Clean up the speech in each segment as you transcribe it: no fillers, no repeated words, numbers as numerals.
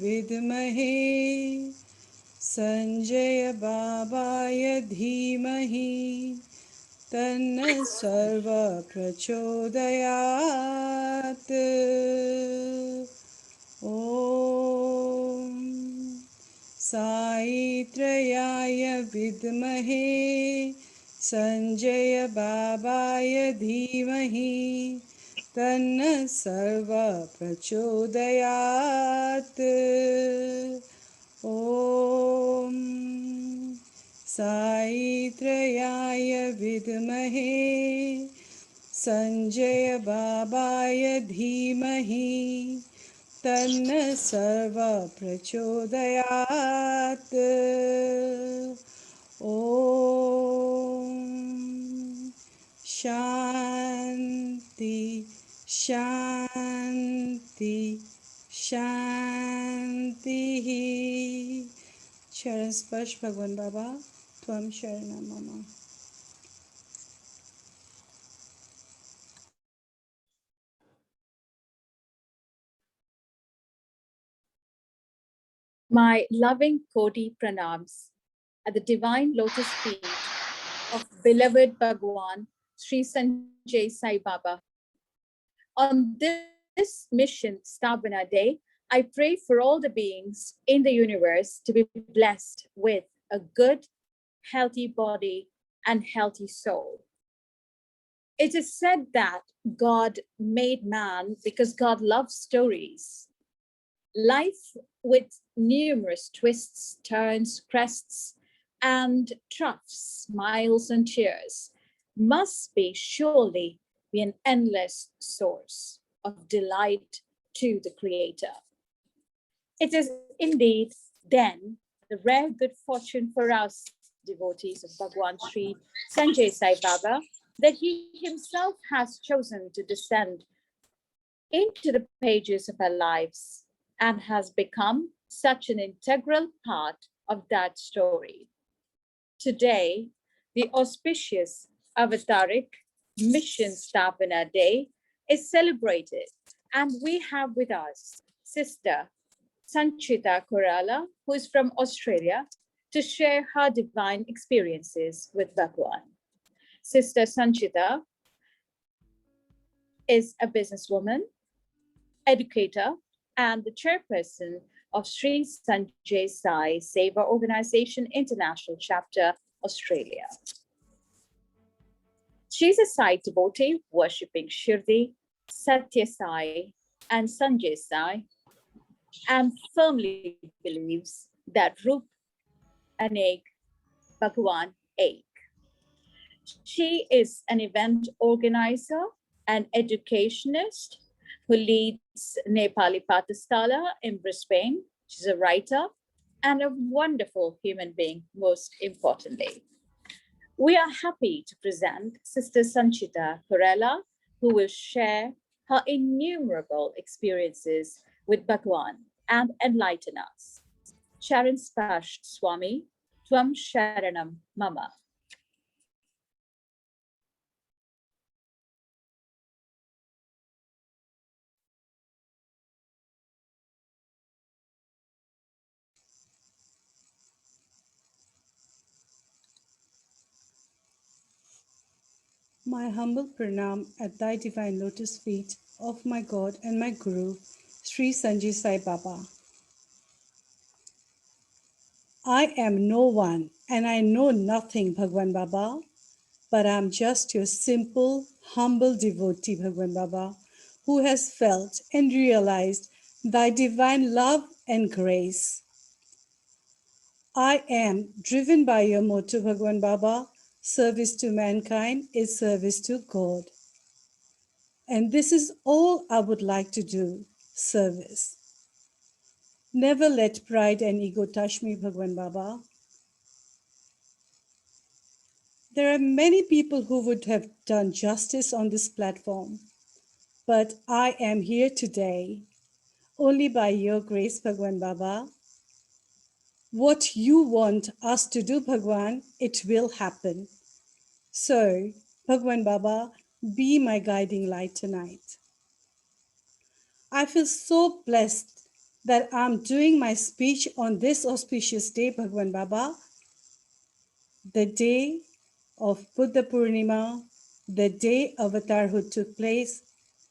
विद्महे संजय बाबाय धीमहि तन्न सर्व प्रचोदयात्। ॐ साईत्रयाय विद्महे संजय बाबाय धीमहि तन्न सर्व प्रचोदयात्। ॐ साईत्रयाय विद्महे संजय बाबाय धीमहि तन्न सर्व प्रचोदयात्। ॐ शांति शांति शांति। चरण स्पर्श भगवान बाबा त्वं शरणं मम। My loving Koti pranams at the divine lotus feet of beloved Bhagwan Sri Sanjay Sai Baba. On this mission Stabhana Day, I pray for all the beings in the universe to be blessed with a good, healthy body and healthy soul. It is said that God made man because God loves stories. Life with numerous twists, turns, crests, and troughs, smiles and tears must be surely be an endless source of delight to the Creator. It is indeed then the rare good fortune for us devotees of Bhagwan Sri Sanjay Sai Baba that he himself has chosen to descend into the pages of our lives and has become such an integral part of that story. Today, the auspicious Avataric Mission Sthapana Day is celebrated, and we have with us Sister Sanchita Korala, who is from Australia, to share her divine experiences with Bhagwan. Sister Sanchita is a businesswoman, educator, and the chairperson of Sri Sanjay Sai SEWA Organization International Chapter, Australia. She's a Sai devotee worshipping SHREE, Satya Sai, and Sanjay Sai, and firmly believes that Rup Anek, Bhagwan Ek. She is an event organizer, an educationist, who leads Nepali Pathasthala in Brisbane. She's a writer and a wonderful human being, most importantly. We are happy to present Sister Sanchita Korala, who will share her innumerable experiences with Bhagwan and enlighten us. Sharon Spash Swami, Tvam Sharanam Mama. My humble pranam at thy divine lotus feet of my God and my Guru, Sri Sanjay Sai Baba. I am no one and I know nothing, Bhagwan Baba, but I am just your simple, humble devotee, Bhagwan Baba, who has felt and realized thy divine love and grace. I am driven by your motto, Bhagwan Baba, service to mankind is service to God. And this is all I would like to do, service. Never let pride and ego touch me, Bhagwan Baba. There are many people who would have done justice on this platform, but I am here today only by your grace, Bhagwan Baba. What you want us to do, Bhagwan, it will happen. So, Bhagwan Baba, be my guiding light tonight. I feel so blessed that I'm doing my speech on this auspicious day, Bhagwan Baba, the day of Buddha Purnima, the day Avatarhood took place,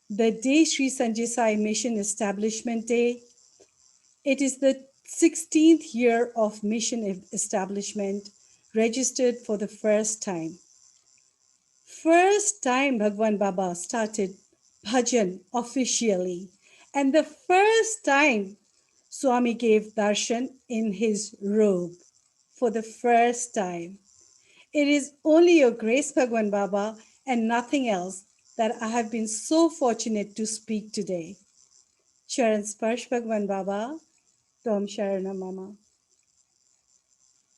the day Sri Sanjay Sai Mission Establishment Day. It is the 16th year of mission establishment, registered for the first time. First time Bhagwan Baba started bhajan officially, and the first time Swami gave darshan in his robe for the first time. It is only your grace, Bhagwan Baba, and nothing else that I have been so fortunate to speak today. Charan Sparsh Bhagwan Baba, Tom Sharana Mama.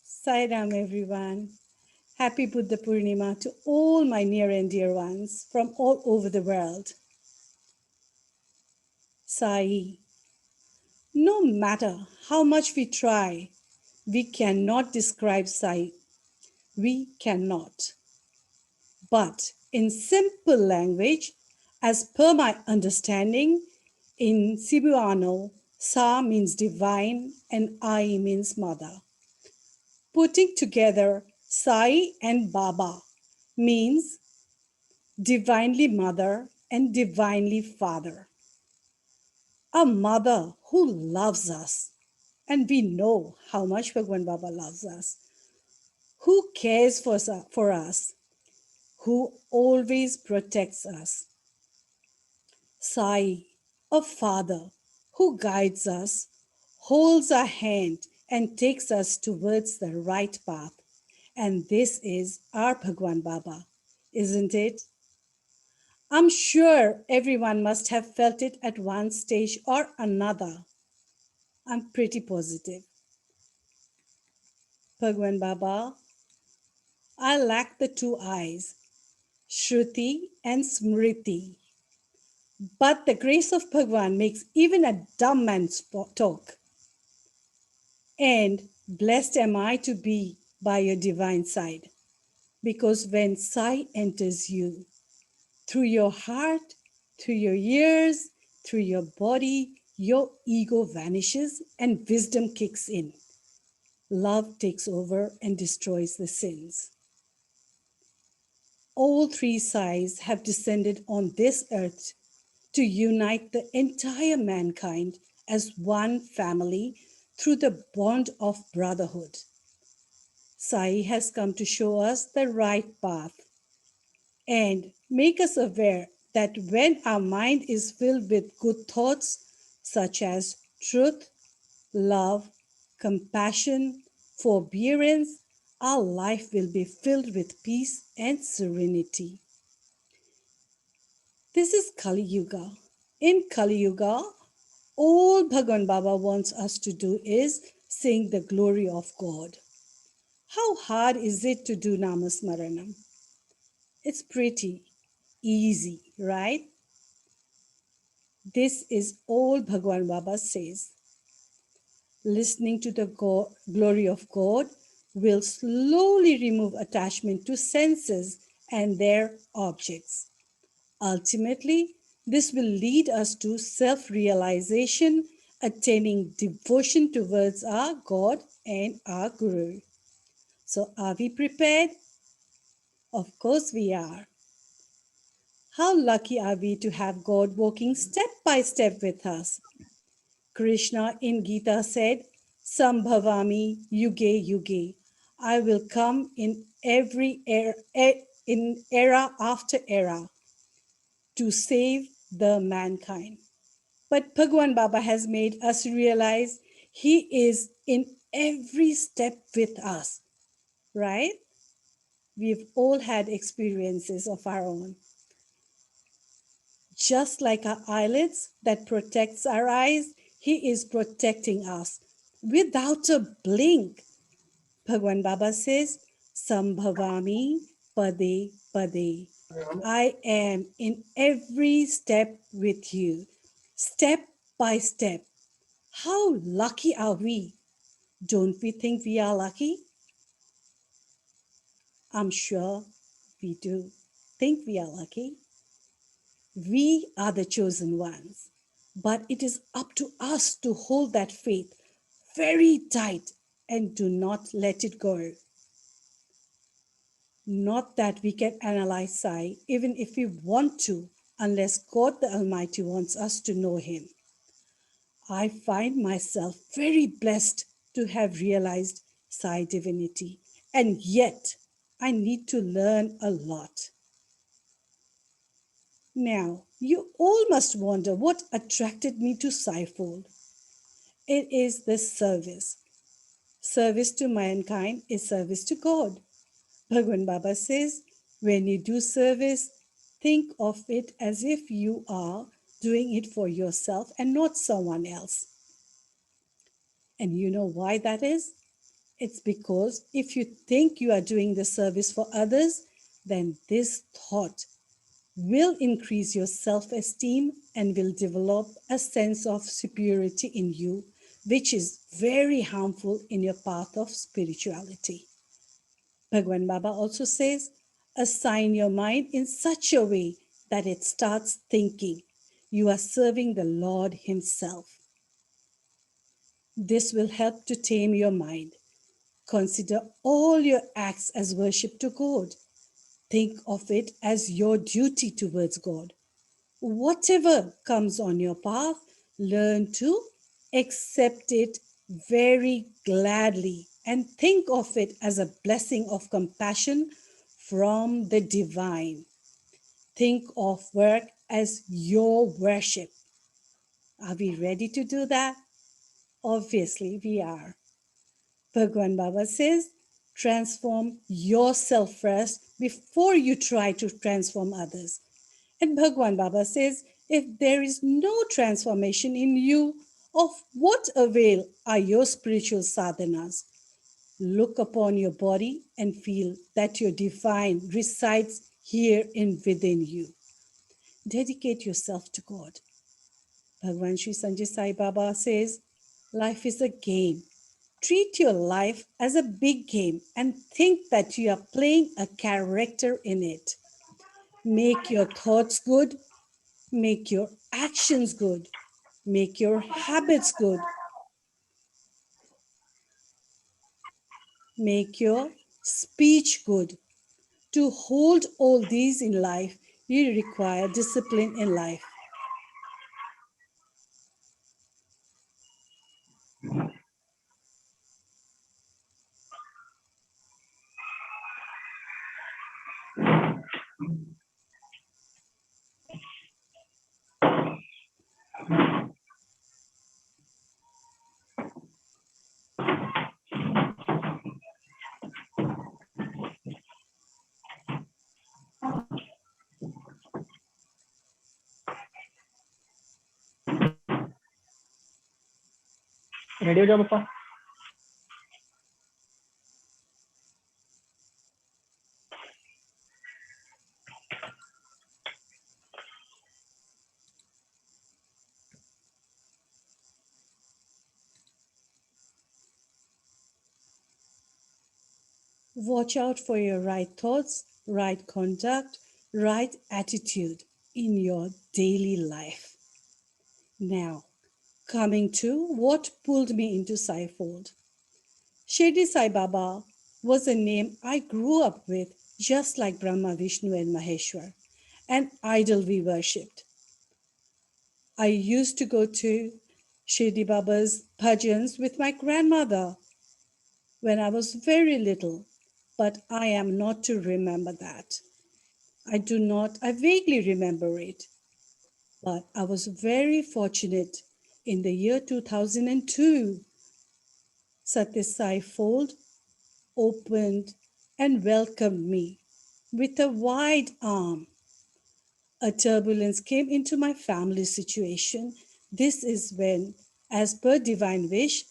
Sai Ram, everyone. Happy Buddha Purnima to all my near and dear ones from all over the world. Sai, no matter how much we try, we cannot describe Sai. We cannot. But in simple language, as per my understanding, in Cebuano, Sa means divine and I means mother. Putting together Sai and Baba means divinely mother and divinely father. A mother who loves us, and we know how much Bhagwan Baba loves us, who cares for us, who always protects us. Sai, a father who guides us, holds our hand, and takes us towards the right path. And this is our Bhagwan Baba, isn't it? I'm sure everyone must have felt it at one stage or another. I'm pretty positive. Bhagwan Baba, I lack the two eyes, Shruti and Smriti. But the grace of Bhagwan makes even a dumb man talk. And blessed am I to be by your divine side. Because when Sai enters you, through your heart, through your ears, through your body, your ego vanishes and wisdom kicks in. Love takes over and destroys the sins. All three Sais have descended on this earth to unite the entire mankind as one family through the bond of brotherhood. Sai has come to show us the right path and make us aware that when our mind is filled with good thoughts such as truth, love, compassion, forbearance, our life will be filled with peace and serenity. This is Kali Yuga. In Kali Yuga, all Bhagwan Baba wants us to do is sing the glory of God. How hard is it to do Namasmaranam? It's pretty easy, right? This is all Bhagwan Baba says. Listening to the glory of God will slowly remove attachment to senses and their objects. Ultimately, this will lead us to self-realization, attaining devotion towards our God and our Guru. So are we prepared? Of course we are. How lucky are we to have God walking step by step with us? Krishna in Gita said, Sambhavami yuge yuge. I will come in every era after era to save the mankind. But Bhagwan Baba has made us realize he is in every step with us, right? We've all had experiences of our own. Just like our eyelids that protects our eyes, he is protecting us without a blink. Bhagwan Baba says, Sambhavami Pade Pade. I am in every step with you, step by step. How lucky are we? Don't we think we are lucky? I'm sure we do think we are lucky. We are the chosen ones, but it is up to us to hold that faith very tight and do not let it go. Not that we can analyze Sai, even if we want to, unless God the Almighty wants us to know Him. I find myself very blessed to have realized Sai divinity, and yet I need to learn a lot. Now, you all must wonder what attracted me to Saifold. It is the service. Service to mankind is service to God. Bhagwan Baba says, when you do service, think of it as if you are doing it for yourself and not someone else. And you know why that is? It's because if you think you are doing the service for others, then this thought will increase your self-esteem and will develop a sense of superiority in you, which is very harmful in your path of spirituality. Bhagwan Baba also says, assign your mind in such a way that it starts thinking you are serving the Lord Himself. This will help to tame your mind. Consider all your acts as worship to God. Think of it as your duty towards God. Whatever comes on your path, learn to accept it very gladly and think of it as a blessing of compassion from the divine. Think of work as your worship. Are we ready to do that? Obviously, we are. Bhagwan Baba says, transform yourself first before you try to transform others. And Bhagwan Baba says, if there is no transformation in you, of what avail are your spiritual sadhanas? Look upon your body and feel that your divine resides here and within you. Dedicate yourself to God. Bhagwan Sri Sanjay Sai Baba says, life is a game. Treat your life as a big game and think that you are playing a character in it. Make your thoughts good. Make your actions good. Make your habits good. Make your speech good. To hold all these in life, you require discipline in life. Ready हो जाओ पापा. Watch out for your right thoughts, right conduct, right attitude in your daily life. Now, coming to what pulled me into Saifold. Shirdi Sai Baba was a name I grew up with, just like Brahma, Vishnu, and Maheshwar, an idol we worshipped. I used to go to Shirdi Baba's bhajans with my grandmother when I was very little, but I am not to remember that. I vaguely remember it, but I was very fortunate in the year 2002. Satya Sai Fold opened and welcomed me with a wide arm. A turbulence came into my family situation. This is when, as per divine wish,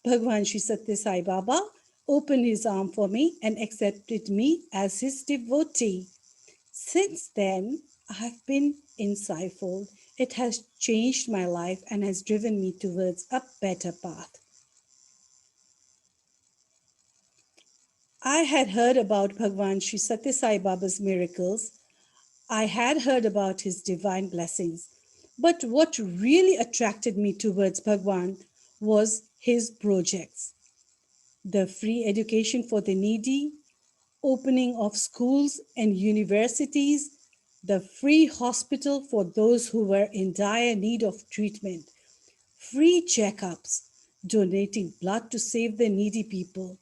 Bhagwan Sri Satya Sai Baba opened his arm for me and accepted me as his devotee. Since then, I've been in Saifold. It has changed my life and has driven me towards a better path. I had heard about Bhagwan Sri Satya Sai Baba's miracles. I had heard about his divine blessings. But what really attracted me towards Bhagwan was his projects. The free education for the needy, opening of schools and universities, the free hospital for those who were in dire need of treatment, free checkups, donating blood to save the needy people,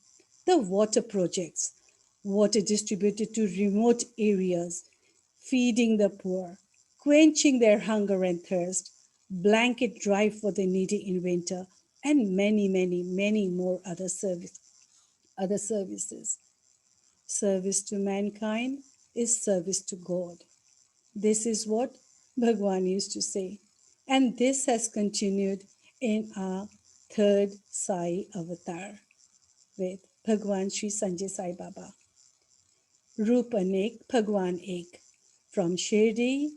the water projects, water distributed to remote areas, feeding the poor, quenching their hunger and thirst, blanket drive for the needy in winter, and many, many, many more other services. Service to mankind is service to God. This is what Bhagwan used to say. And this has continued in our third Sai avatar with Bhagwan Sri Sanjay Sai Baba. Roop Anek, Bhagwan Ek. From Shirdi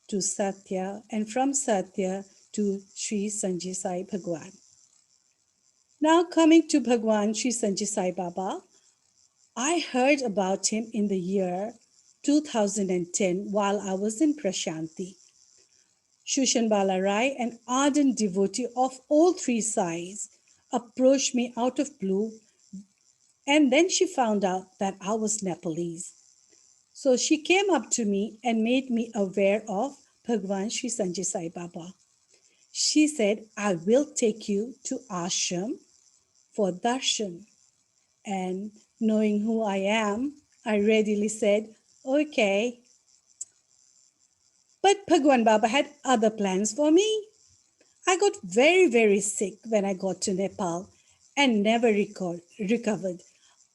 to Satya and from Satya to Sri Sanjay Sai Bhagwan. Now coming to Bhagwan Sri Sanjay Sai Baba, I heard about him in the year 2010 while I was in Prashanti. Shushan Bala Rai, an ardent devotee of all three Sais, approached me out of blue, and then she found out that I was Nepalese. So she came up to me and made me aware of Bhagwan Sri Sanjay Sai Baba. She said, I will take you to ashram for darshan. And knowing who I am, I readily said, okay. But Bhagwan Baba had other plans for me. I got very, very sick when I got to Nepal and never recovered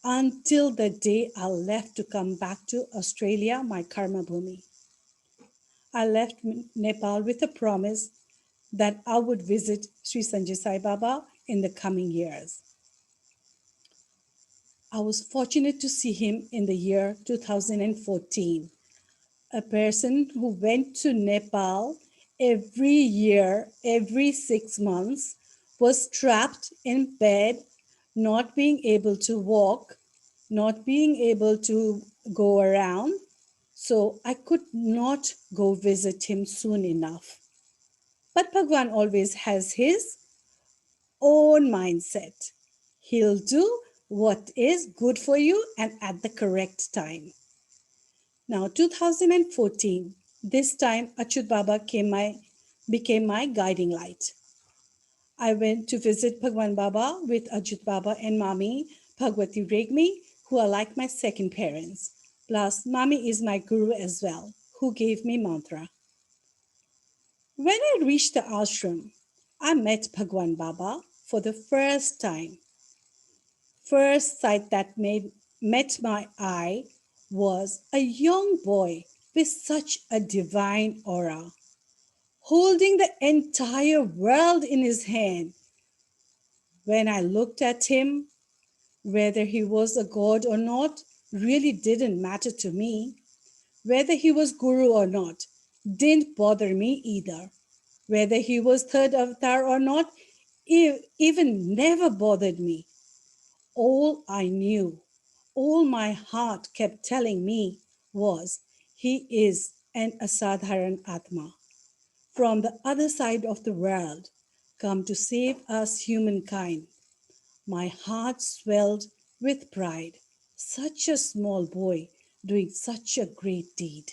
until the day I left to come back to Australia, my karma bhumi. I left Nepal with a promise that I would visit Sri Sanjay Sai Baba in the coming years. I was fortunate to see him in the year 2014. A person who went to Nepal every year, every 6 months, was trapped in bed, not being able to walk, not being able to go around. So I could not go visit him soon enough. But Bhagwan always has his own mindset. He'll do what is good for you and at the correct time. Now, 2014, this time Achut Baba became my guiding light. I went to visit Bhagwan Baba with Ajit Baba and Mami Bhagwati Regmi, who are like my second parents. Plus, Mami is my guru as well, who gave me mantra. When I reached the ashram, I met Bhagwan Baba for the first time. First sight that met my eye was a young boy with such a divine aura, holding the entire world in his hand. When I looked at him, whether he was a god or not really didn't matter to me. Whether he was guru or not didn't bother me either. Whether he was third avatar or not even never bothered me. All I knew, all my heart kept telling me was he is an asadharan atma from the other side of the world, come to save us humankind. My heart swelled with pride. Such a small boy doing such a great deed.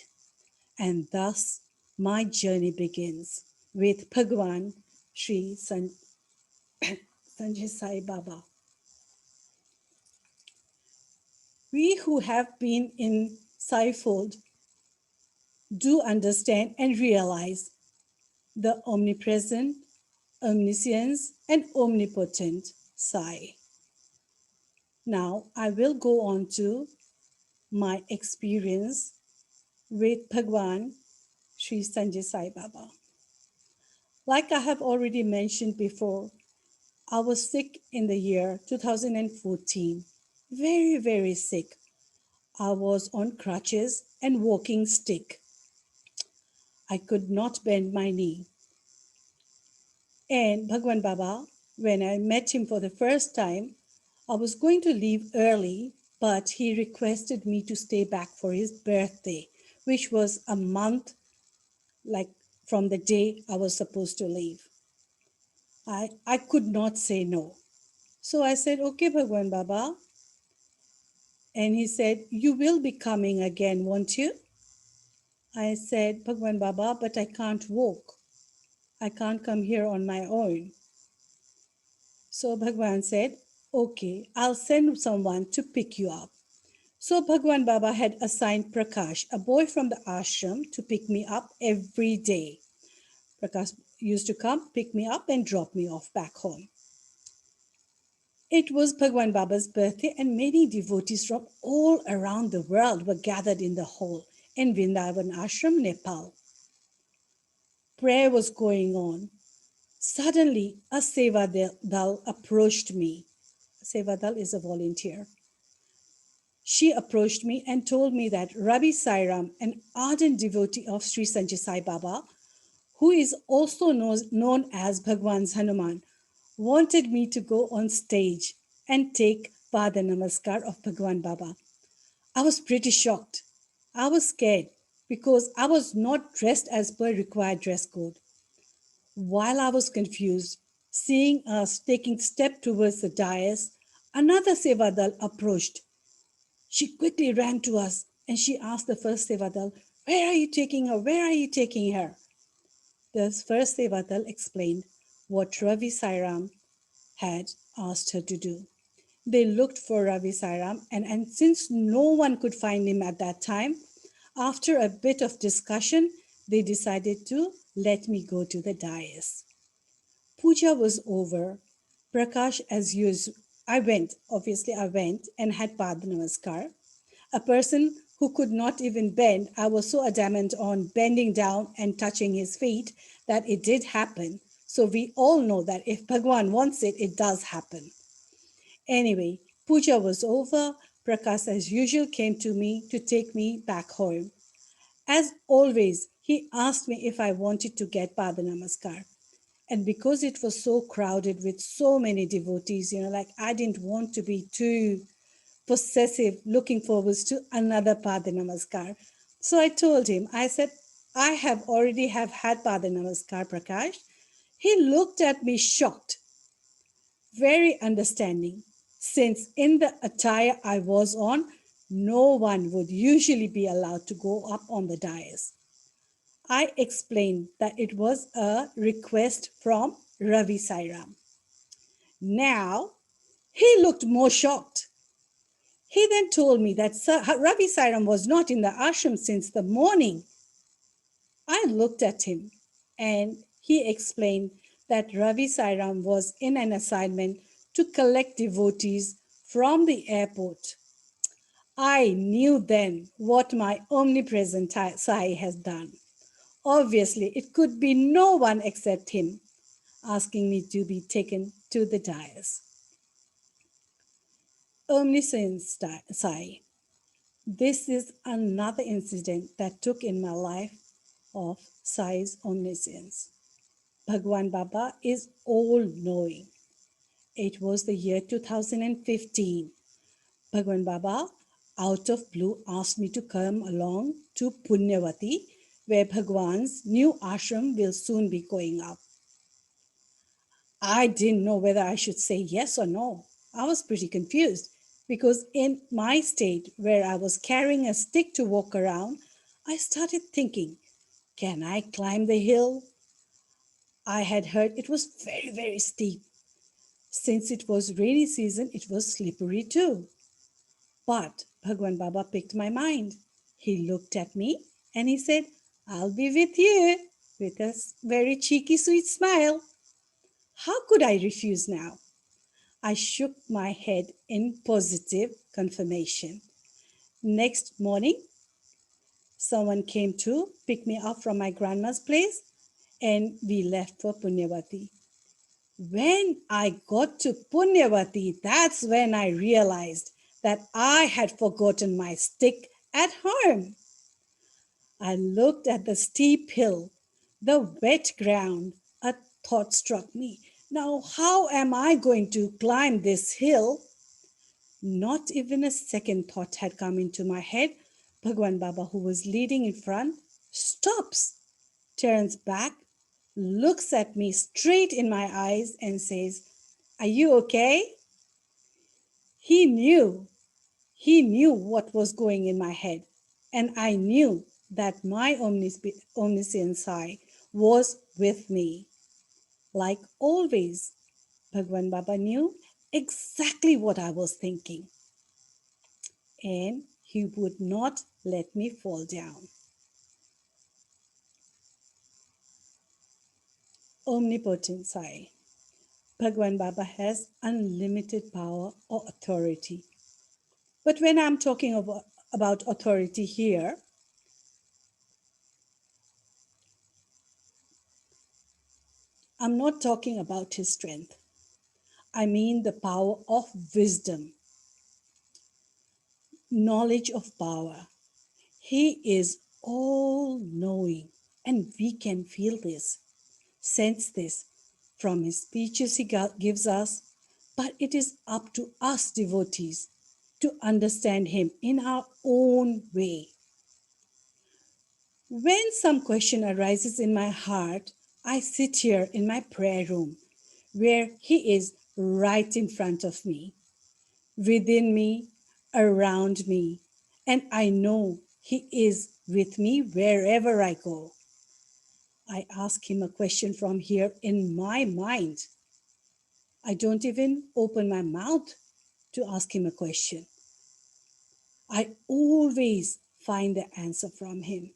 And thus my journey begins with Bhagwan Sri Sanjay Sai Baba. We who have been in Saifold do understand and realize the omnipresent, omniscience, and omnipotent Sai. Now I will go on to my experience with Bhagwan Sri Sanjay Sai Baba. Like I have already mentioned before, I was sick in the year 2014. Very, very sick. I was on crutches and walking stick. I could not bend my knee. And Bhagwan Baba, when I met him for the first time, I was going to leave early, but he requested me to stay back for his birthday, which was a month like from the day I was supposed to leave. I could not say no. So I said, okay, Bhagwan Baba. And he said, you will be coming again, won't you? I said, Bhagwan Baba, but I can't walk. I can't come here on my own. So Bhagwan said, okay, I'll send someone to pick you up. So Bhagwan Baba had assigned Prakash, a boy from the ashram, to pick me up every day. Prakash used to come, pick me up, and drop me off back home. It was Bhagwan Baba's birthday, and many devotees from all around the world were gathered in the hall in Vrindavan Ashram, Nepal. Prayer was going on. Suddenly, a Seva Dal approached me. Seva Dal is a volunteer. She approached me and told me that Ravi Sairam, an ardent devotee of Sri Sanjay Sai Baba, who is also known as Bhagwan's Hanuman, wanted me to go on stage and take Pada Namaskar of Bhagwan Baba. I was pretty shocked. I was scared because I was not dressed as per required dress code. While I was confused, seeing us taking step towards the dais, another Sevadal approached. She quickly ran to us and she asked the first Sevadal, where are you taking her? Where are you taking her? The first Sevadal explained what Ravi Sairam had asked her to do. They looked for Ravi Sairam, and since no one could find him at that time, after a bit of discussion, they decided to let me go to the dais. Puja was over. Prakash, as usual, I went and had Pada Namaskar. A person who could not even bend, I was so adamant on bending down and touching his feet that it did happen. So we all know that if Bhagwan wants it, it does happen. Anyway, puja was over. Prakash, as usual, came to me to take me back home. As always, he asked me if I wanted to get Pada Namaskar. And because it was so crowded with so many devotees, like I didn't want to be too possessive, looking forward to another Pada Namaskar. So I told him, I said, I have already have had Pada Namaskar, Prakash. He looked at me shocked, very understanding, since in the attire I was on, no one would usually be allowed to go up on the dais. I explained that it was a request from Ravi Sairam. Now, he looked more shocked. He then told me that Ravi Sairam was not in the ashram since the morning. I looked at him and he explained that Ravi Sairam was in an assignment to collect devotees from the airport. I knew then what my omnipresent Sai has done. Obviously, it could be no one except him asking me to be taken to the dais. Omniscience Sai. This is another incident that took in my life of Sai's omniscience. Bhagwan Baba is all-knowing. It was the year 2015. Bhagwan Baba, out of blue, asked me to come along to Punyavati, where Bhagwan's new ashram will soon be going up. I didn't know whether I should say yes or no. I was pretty confused because in my state where I was carrying a stick to walk around, I started thinking, can I climb the hill? I had heard it was very, very steep. Since it was rainy season, it was slippery too. But Bhagwan Baba picked my mind. He looked at me and he said, I'll be with you, with a very cheeky, sweet smile. How could I refuse now? I shook my head in positive confirmation. Next morning, Someone came to pick me up from my grandma's place and we left for Punyavati. When I got to Punyavati, that's when I realized that I had forgotten my stick at home. I looked at the steep hill, the wet ground. A thought struck me. Now, how am I going to climb this hill? Not even a second thought had come into my head. Bhagwan Baba, who was leading in front, stops, turns back, looks at me straight in my eyes, and says, "Are you okay?" He knew. He knew what was going in my head. And I knew that my omniscient Sai was with me. Like always, Bhagwan Baba knew exactly what I was thinking. And he would not let me fall down. Omnipotent Sai. Bhagwan Baba has unlimited power or authority. But when I'm talking about authority here, I'm not talking about his strength. I mean the power of wisdom, knowledge of power. He is all knowing, and we can feel this, sense this from his speeches he gives us. But it is up to us devotees to understand him in our own way. When some question arises in my heart, I sit here in my prayer room where he is right in front of me, within me, around me, and I know he is with me wherever I go. I ask him a question from here in my mind. I don't even open my mouth to ask him a question. I always find the answer from him.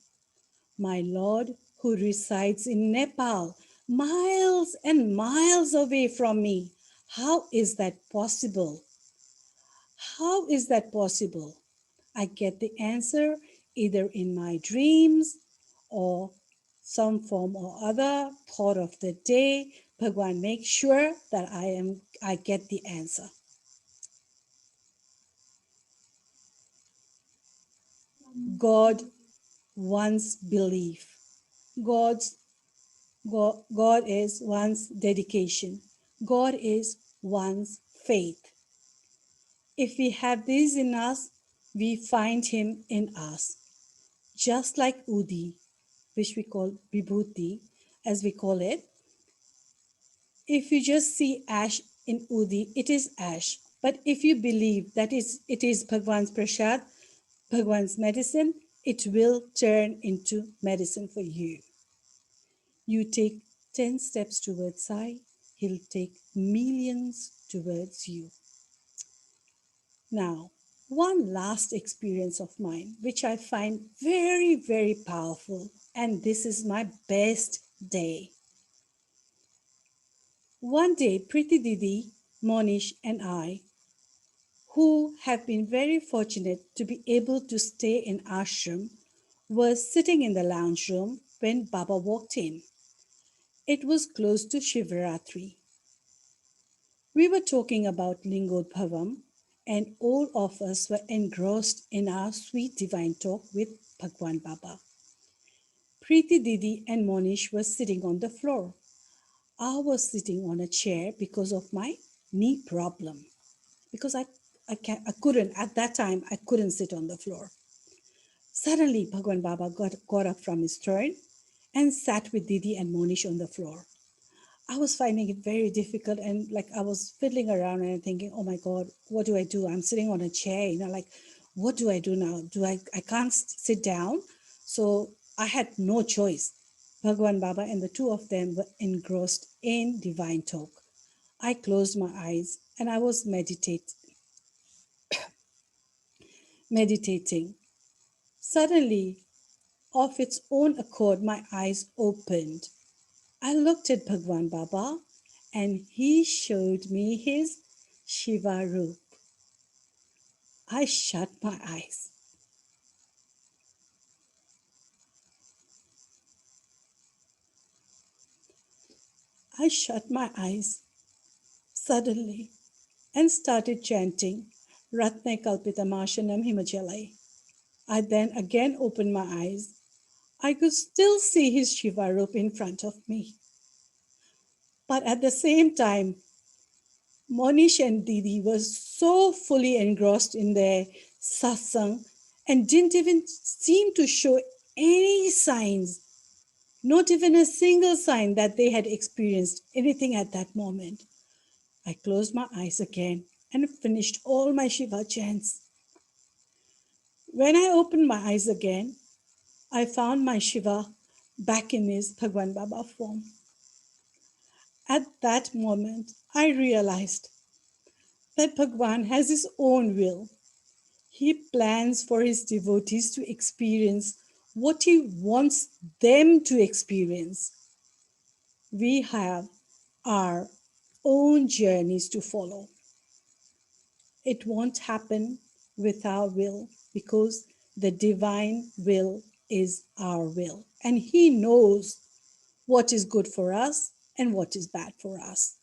My Lord, who resides in Nepal, miles and miles away from me. How is that possible? How is that possible? I get the answer either in my dreams or some form or other thought of the day. Bhagwan makes sure that I get the answer. God wants belief. God's God is one's dedication. God is one's faith. If we have these in us, we find Him in us. Just like Udi, which we call Vibhuti, as we call it. If you just see ash in Udi, it is ash. But if you believe that it is Bhagwan's prasad, Bhagwan's medicine, it will turn into medicine for you. You take 10 steps towards Sai, he'll take millions towards you. Now, one last experience of mine, which I find very, very powerful, and this is my best day. One day, Priti Didi, Monish, and I, who have been very fortunate to be able to stay in ashram, were sitting in the lounge room when Baba walked in. It was close to Shivratri. We were talking about Lingodbhavam, and all of us were engrossed in our sweet divine talk with Bhagwan Baba. Preeti Didi and Monish were sitting on the floor. I was sitting on a chair because of my knee problem. Because I couldn't, at that time, I couldn't sit on the floor. Suddenly, Bhagwan Baba got up from his throne and sat with Didi and Monish on the floor. I was finding it very difficult, and like I was fiddling around and thinking, oh my God, what do I do? I'm sitting on a chair, like, what do I do now? I can't sit down. So I had no choice. Bhagwan Baba and the two of them were engrossed in divine talk. I closed my eyes and I was meditating. Suddenly, of its own accord, my eyes opened. I looked at Bhagwan Baba and he showed me his Shiva Roop. I shut my eyes. I shut my eyes suddenly and started chanting Ratne Kalpitamashanam Himachalai. I then again opened my eyes. I could still see his Shiva rope in front of me. But at the same time, Monish and Didi were so fully engrossed in their satsang and didn't even seem to show any signs, not even a single sign that they had experienced anything at that moment. I closed my eyes again and finished all my Shiva chants. When I opened my eyes again, I found my Shiva back in his Bhagwan Baba form. At that moment, I realized that Bhagwan has his own will. He plans for his devotees to experience what he wants them to experience. We have our own journeys to follow. It won't happen with our will because the divine will is our will. And he knows what is good for us and what is bad for us.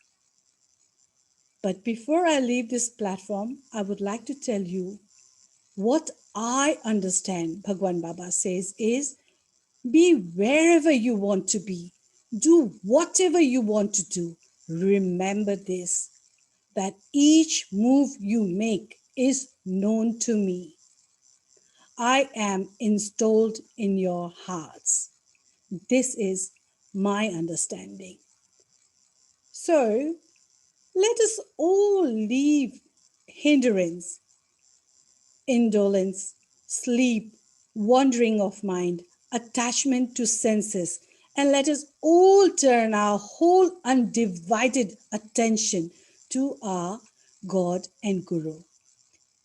But before I leave this platform, I would like to tell you what I understand Bhagwan Baba says is be wherever you want to be. Do whatever you want to do. Remember this, that each move you make is known to me. I am installed in your hearts. This is my understanding. So let us all leave hindrance, indolence, sleep, wandering of mind, attachment to senses, and let us all turn our whole undivided attention to our God and Guru.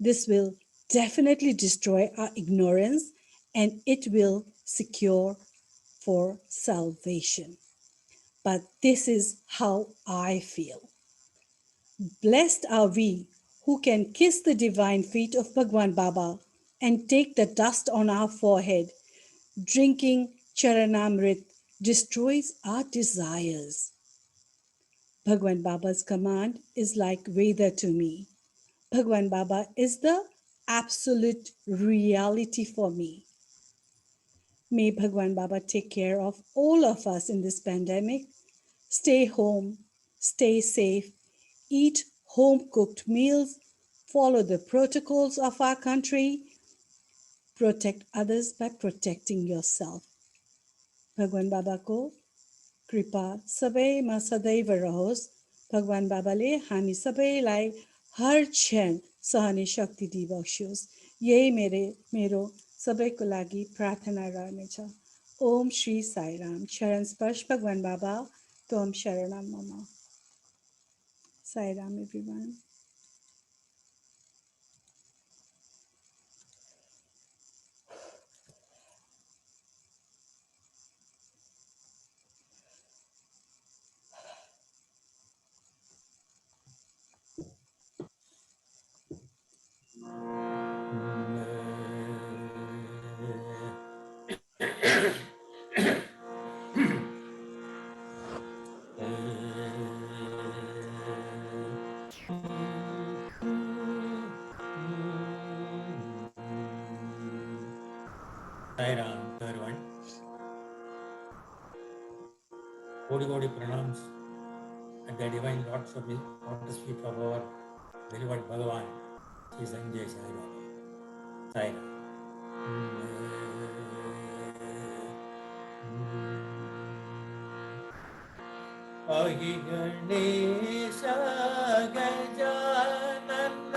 This will definitely destroy our ignorance and it will secure for salvation. But this is how I feel. Blessed are we who can kiss the divine feet of Bhagwan Baba and take the dust on our forehead. Drinking Charanamrit destroys our desires. Bhagwan Baba's command is like Veda to me. Bhagwan Baba is the absolute reality for me. May Bhagwan Baba take care of all of us in this pandemic. Stay home, stay safe, eat home cooked meals, follow the protocols of our country, protect others by protecting yourself. भगवान बाबा को कृपा सबैमा सदैव रहोस्. भगवान बाबाले हामी सबैलाई हर क्षण सहने शक्ति दिबक्सोस्. यही मेरो सबैको लागि प्रार्थना रहनेछ. ओम श्री साई राम. शरण स्पर्श भगवान बाबा तोम शरणम मम. Sai Ram everyone. Sai Ram, everyone. Kodi pranams at the divine Lord's of Lotus feet of our beloved Bhagavan, Sri Sanjay Sai Baba. Sai Ram. Agi Ganesha Gajanana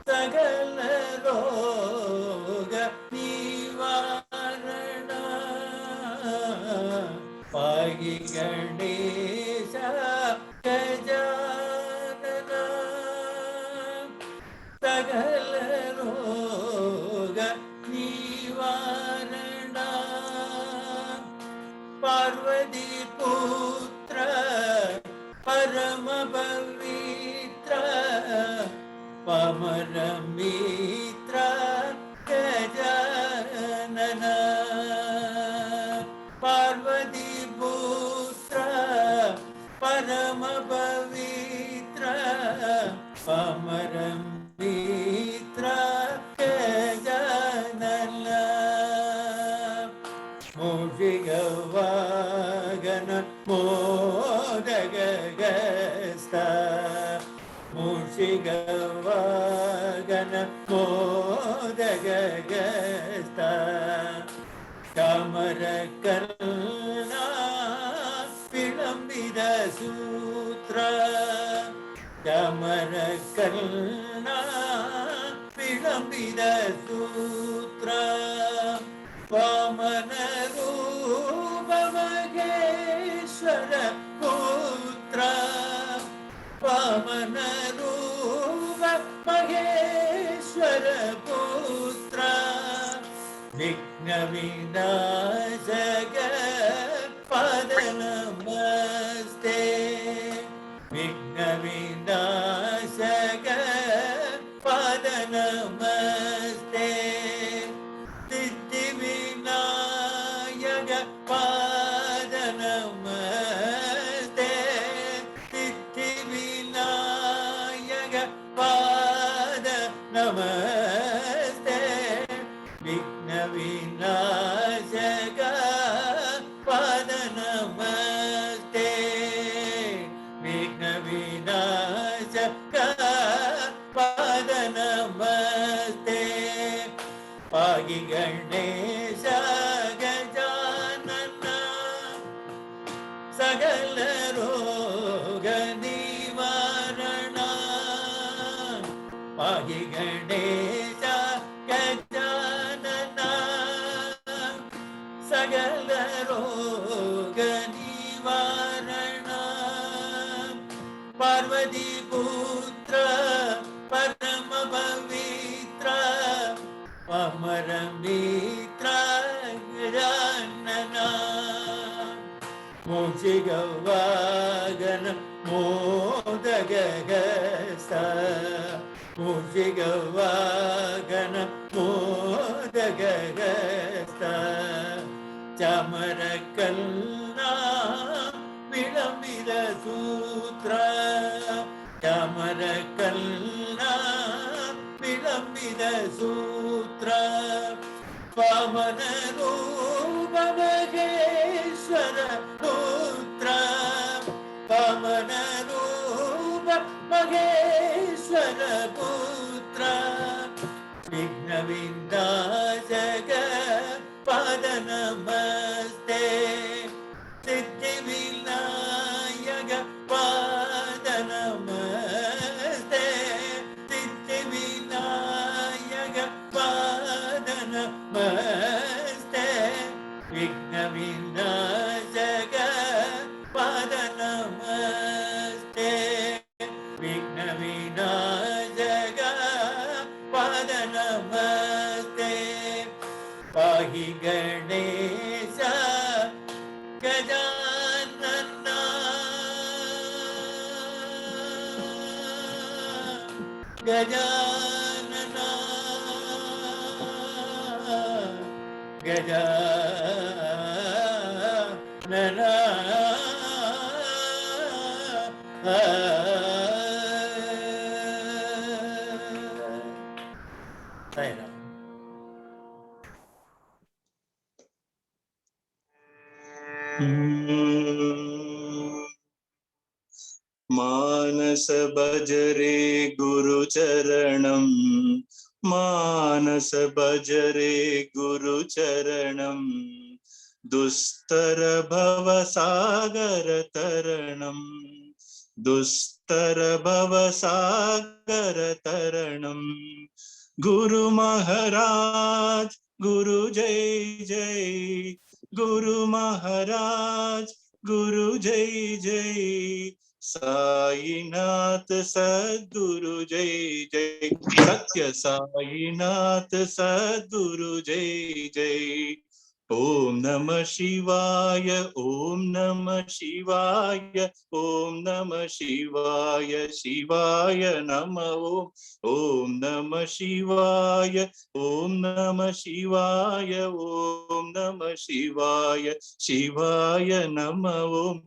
Sagala Roga Nivarana Pagi Ganesha Gajanana Sagala Roga Nivarana Parvati Putra Parama Pavitra Pamaramitra Gajanana Parvati Putra मूषिकवाहन मोदगगस्ता मूषिकवाहन मोदगगस्ता चामरकर्णा विलम्बित सूत्र चामरकर्णा विलम्बित सूत्र वामन रूप महेश्वर पुत्र वामन रूप महेश्वर पुत्र विघ्न विनाशक पद नमस्ते विघ्न विनाशक पद नमस्ते सिद्धि विनायक पद नमस्ते सिद्धि विनायक पद नमस्ते विघ्न विनाशक पद नमस्ते विघ्न विनाशक पद नमस्ते पाहि गणेश गजानन सकल रोग निवारण पाहि गणेश गजानन सकल रोग निवारण पार्वती पुत्र परम पवित्र अमर मित्र गजानन मूषिकवाहन मोदगगस्ता मूषिकवाहन मोदगगस्ता चामरकर्णा विलम्बित सूत्र चामरकर्णा विलम्बित सूत्र वामन रूप महेश्वर पुत्र वामन रूप महेश्वर पुत्र विघ्न विनाशक पद नमस्ते सिद्धि विनायक पद नमस्ते सिद्धि विनायक पद नमस्ते विघ्न विनाशक पद नमस्ते विघ्न विनाशक पद नमस्ते पाहि गणेश गजानन गजानन गजानन साईराम मानस भजरे गुरुचरणं मानस भजरे गुरुचरणं दुस्तर भवसागर तरणं दुस्तर भवसागर तरणं गुरु महाराज गुरु जय जय गुरु महाराज गुरु जय जय साईनाथ सद्गुरु जय जय सत्य साईनाथ सद्गुरु जय जय ओम नमः शिवाय ओम नमः शिवाय ओम नमः शिवाय शिवाय नमः ओम नमः शिवाय ओम नमः शिवाय ओम नमः शिवाय शिवाय नमः ओम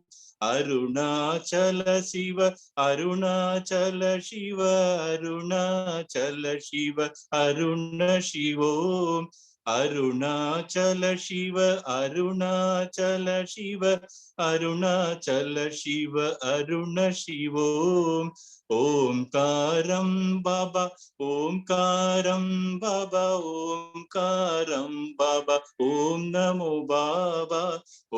अरुणाचल शिव अरुणाचल शिव अरुणाचल शिव अरुण शिवोम अरुणाचल शिव अरुणाचल शिव अरुणाचल शिव अरुण शिव ओंकारं बाबा ओंकारं बाबा ओंकारं बाबा ओम नमो बाबा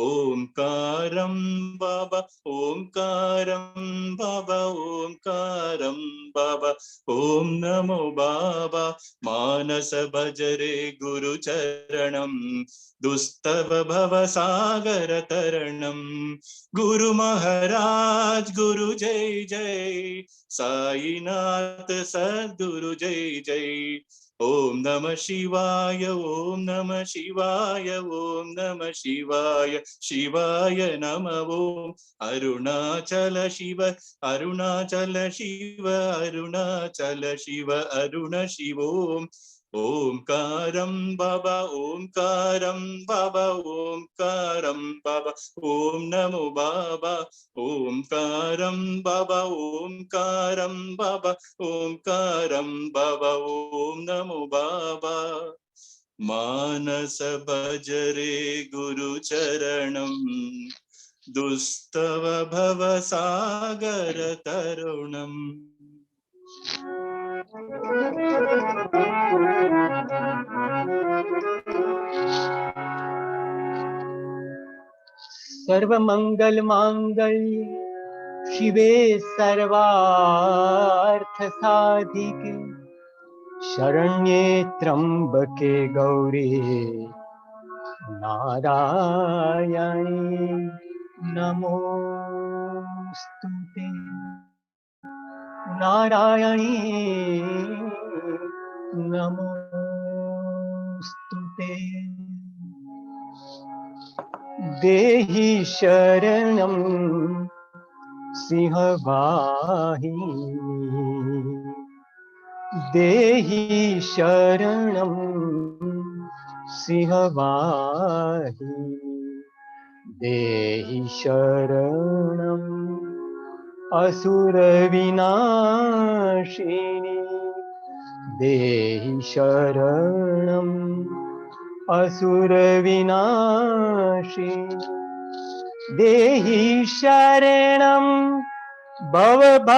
ओंकारं बाबा ओंकारं बाबा ओंकारं बाबा ओम नमो बाबा मानस भजरे गुरु चरणं दुस्तव भव सागर तरणं गुरु महाराज गुरु जय जय साईनाथ सद्गुरु जय जय ओम नमः शिवाय ओम नमः शिवाय ओम नमः शिवाय शिवाय नमः ओम अरुणाचल शिव अरुणाचल शिव अरुणाचल शिव अरुण शिव ओंकारं बाबा ओंकारं बाबा ओंकारं बाबा ओम नमो बाबा ओंकारं बाबा ओंकारं बाबा ओंकारं बाबा ओम नमो बाबा मानस भजरे गुरु चरणं दुस्तव भव सागर तरुणम् सर्वमंगल मांगल्ये शिवे सर्वार्थ साधिके शरण्ये त्र्यंबके गौरी नारायणी नमोस्तुते नारायणी नमोस्तुते देहि शरणं सिंहवाहिनी देहि शरणं सिंहवाहिनी देहि शरणं असुरविनाशिनी देहि शरणं असुरविनाशिनी देहि शरणं भवभयहारिणी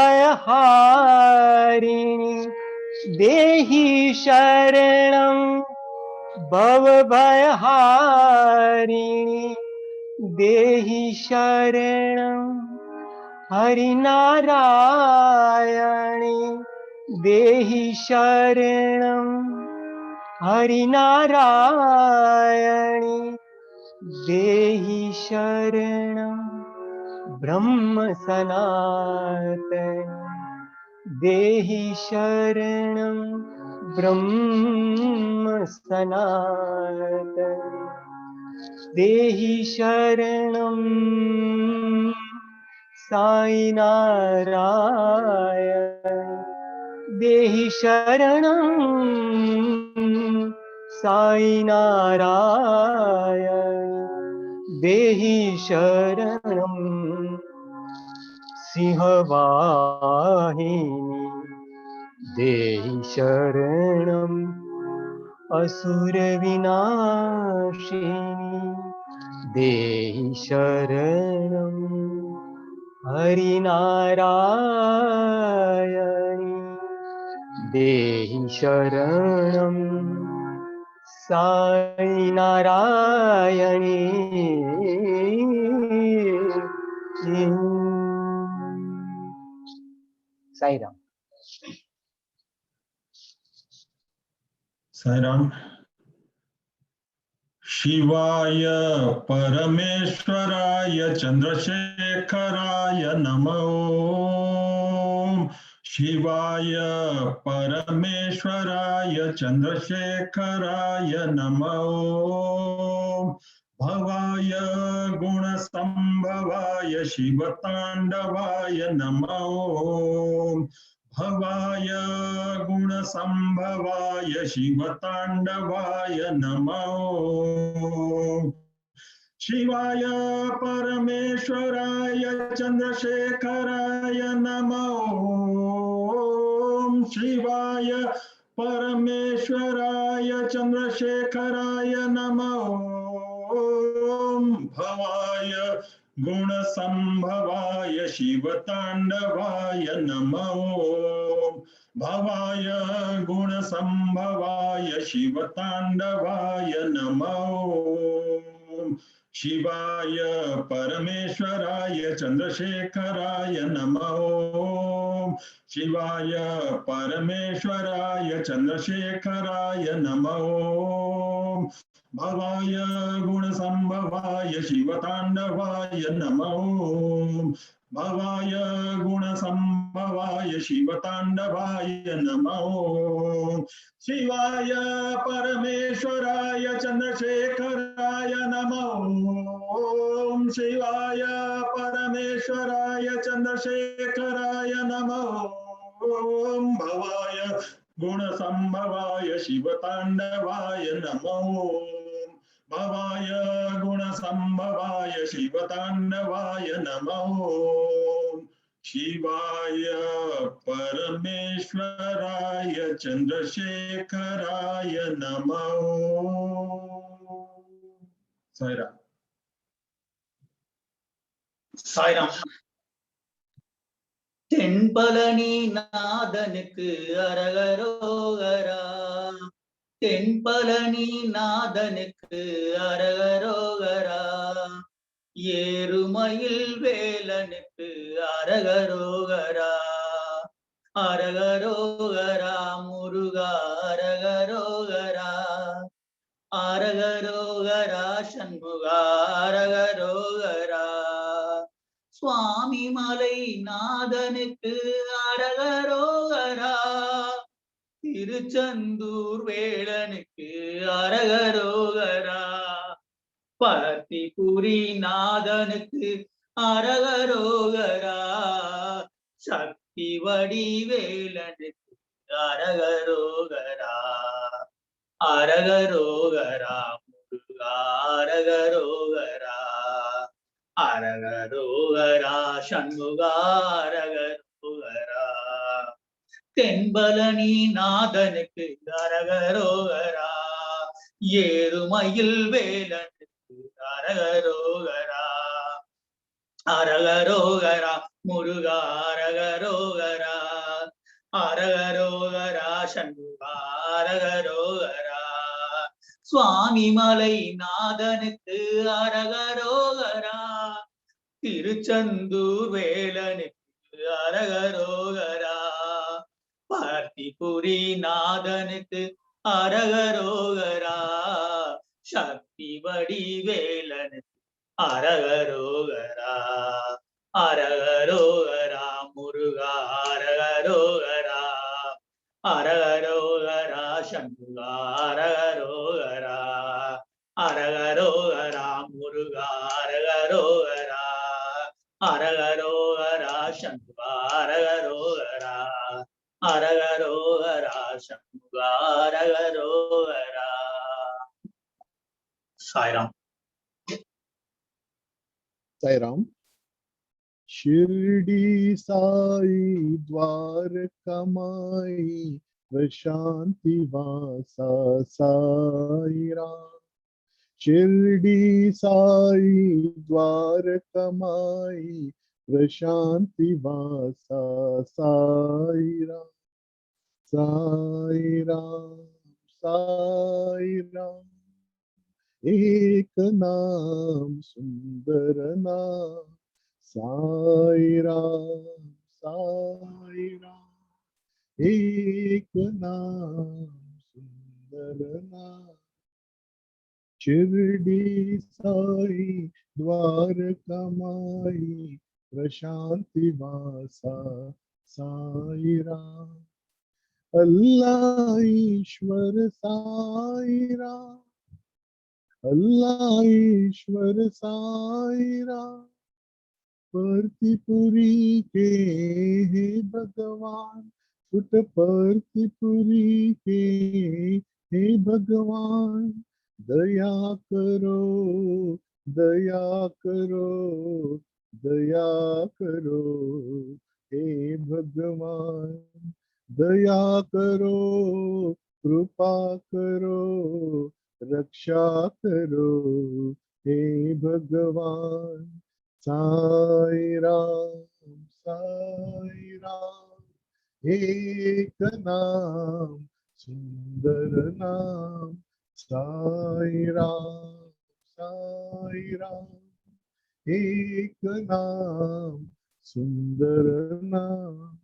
देहि शरणं भवभयहारिणी देहि शरणं हरिनारायणी देहि शरणं हरिनारायणी देहि शरणं ब्रह्म सनातन देहि शरणं ब्रह्म सनातन देहि शरणं साई नारायण देहि शरणं साई नारायण देहि शरणं सिंहवाहिनी देहि शरणं असुरविनाशिनी देहि शरणं हरिनारायणी देहि शरणं साई नारायणी साई राम साईराम शिवाय परमेश्वराय चंद्रशेखराय नमो शिवाय परमेश्वराय चंद्रशेखराय नमो भवाय गुणसंभवाय शिवतांडवाय नमो भवाय गुणसंभवाय शिवतांडवाय नमो शिवाय परमेश्वराय चंद्रशेखराय नमो शिवाय परमेश्वराय चंद्रशेखराय नमः। ओम भवाय गुणसंभवाय शिवतांडवाय नमः। ओम भवाय गुणसंभवाय शिवतांडवाय नमः। ओम शिवाय परमेश्वराय चंद्रशेखराय नमः। ओम शिवाय परमेश्वराय चंद्रशेखराय नमः। ओम भवाय गुणसंभवाय शिवतांडवाय नमः। ओम भवाय गुणसंभवाय शिवतांडवाय नमः। ओम शिवाय परमेश्वराय चंद्रशेखराय नमः। ओम शिवाय परमेश्वराय चंद्रशेखराय नमः। ओम भवाय गुणसंभवाय शिवतांडवाय नमः। ओम भवाय गुणसंभवाय शिवतांडवाय नमः। ओम शिवाय परमेश्वराय चंद्रशेखराय नमः। साईराम। சாய்ராம். தென்பழனி நாதனுக்கு அரகரோகரா. தென்பழனி நாதனுக்கு அரகரோகரா. ஏறுமயில் வேலனுக்கு அரகரோகரா. அரகரோகரா முருகா அரகரோகரா. அரகரோகரா சண்முகா அரகரோகரா. சுவாமி மலை நாதனுக்கு அரகரோகரா. திருச்செந்தூர் வேளனுக்கு அரகரோகரா. பத்திபுரி நாதனுக்கு அரகரோகரா. சக்தி வடிவேலனுக்கு அரகரோகரா. அரகரோகரா முருகா அரகரோகரா. அரகரோகரா சண்முகா அரகரோகரா. தென்பழனி நாதனுக்கு அரகரோகரா. ஏறுமயில் வேலனுக்கு அரகரோகரா. அரகரோகரா முருகா அரகரோகரா. அரகரோகரா சண்முகா அரகரோகரா. சுவாமி மலை நாதனுக்கு அரகரோகரா. திருச்செந்தூர் வேலனுக்கு அரகரோகரா. பார்த்திபுரி நாதனுக்கு அரகரோகரா. சக்தி வடிவேலனுக்கு அரகரோகரா. அரகரோகரா முருகா அரகரோகரா. அரகரோகரா சண்முகா அரகரோகரா. அரகரோகரா முருகா அரகரோகரா. அரகரோகரா சண்முகா அரகரோகரா. அரகரோகரா சண்முகா அரகரோகரா. சாய்ராம். साईराम। शिरडी साई द्वारकामाई प्रशांति वासा साईराम। शिरडी साई द्वारकामाई प्रशांति वासा साईराम। साईराम साईराम एक नाम सुंदर नाम साईराम। साईराम एक नाम सुंदर नाम। शिरडी साई द्वारकामाई प्रशांति वासा साईराम। अल्लाह ईश्वर साईराम। अल्लाह ईश्वर साईराम। परतिपुरी के हे भगवान। फुट परतिपुरी के हे भगवान। दया करो दया करो दया करो हे भगवान। दया करो, कृपा करो, रक्षा करो हे भगवान। साई राम, साई राम, एक नाम, सुंदर नाम, साई राम, साई राम, एक नाम, सुंदर नाम।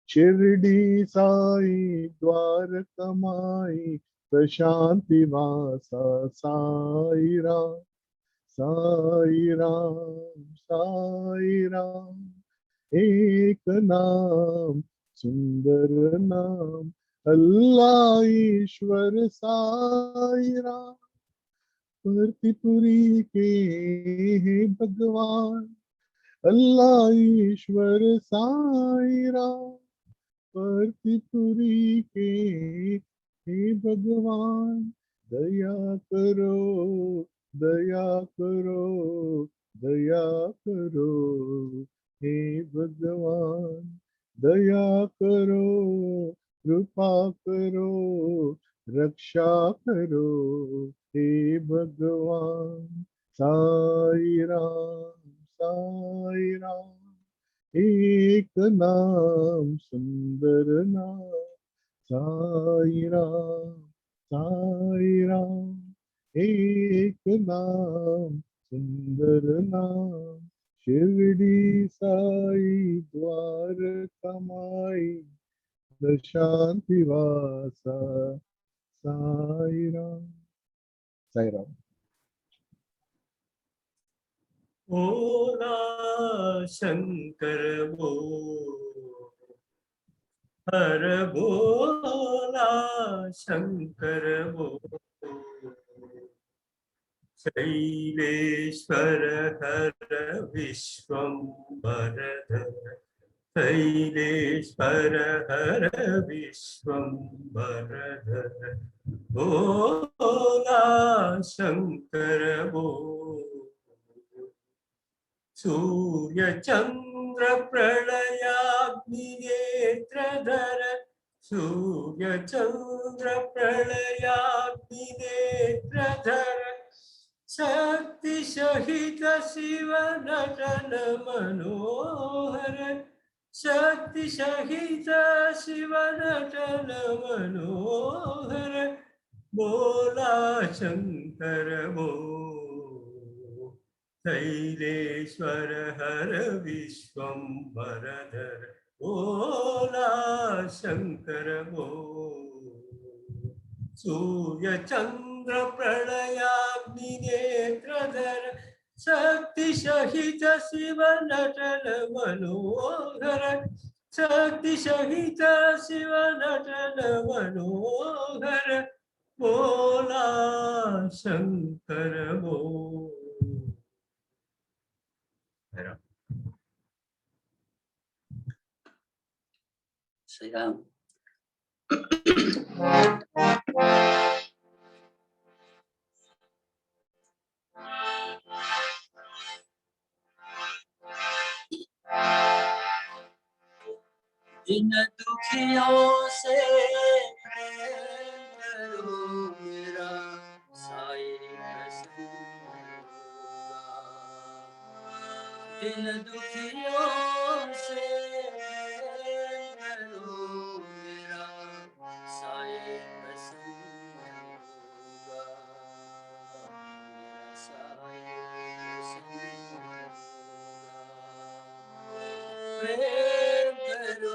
शिरडी साई द्वारका माई, प्रशांति वासा साई राम, साई राम, साई राम, एक नाम, सुंदर नाम, अल्लाह ईश्वर साई राम, भर्तपुरी के हे भगवान, अल्लाह ईश्वर साई राम, भर्तपुरी के हे भगवान। दया करो, दया करो, दया करो हे भगवान। दया करो, कृपा करो, रक्षा करो हे भगवान। साई राम, साई राम, एक नाम, सुंदर नाम, साई राम, साई राम, एक नाम, सुंदर नाम। शिरडी साई द्वारका माई, शांति वासा साई राम, साई राम। भोला शंकर बोल, हर भोला शंकर बोल, शैलेश्वर हर विश्वंभरधर, शैलेश्वर हर विश्वंभरधर, भोला शंकर बोल। सूर्य चंद्र प्रलयाग्निनेत्रधर, सूर्य चंद्र प्रलयाग्निनेत्रधर, शक्ति सहित शिव नटन मनोहर, शक्ति सहित शिव नटन मनोहर, बोला शंकर बोल। शैलेश्वर हर विश्वंभरधर, बोला शंकर बोल। सूर्य चंद्र प्रलयाग्निनेत्रधर, शक्ति सहित शिव नटन मनोहर, शक्ति सहित शिव नटन मनोहर, बोला शंकर बोल। श्री राम। इन दुखियों से प्रेम करो मेरा साई प्रसन्न होगा। इन दुखियों से प्रेम करो मेरा साई प्रसन्न होगा। मेरा साई प्रसन्न होगा। प्रेम करो,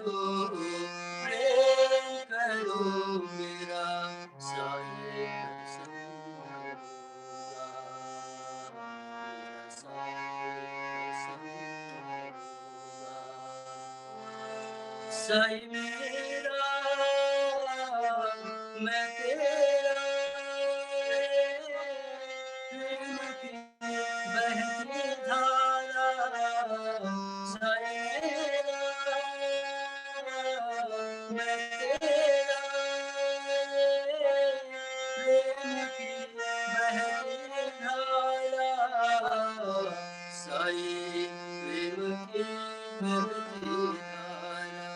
प्रेम करो मेरा साई प्रसन्न होगा। मेरा साई प्रसन्न होगा। साई मेरा, मैं तेरा, प्रेम की बहती धारा। साई मेरा, मैं तेरा, प्रेम की बहती धारा। साई प्रेम की बहती धारा।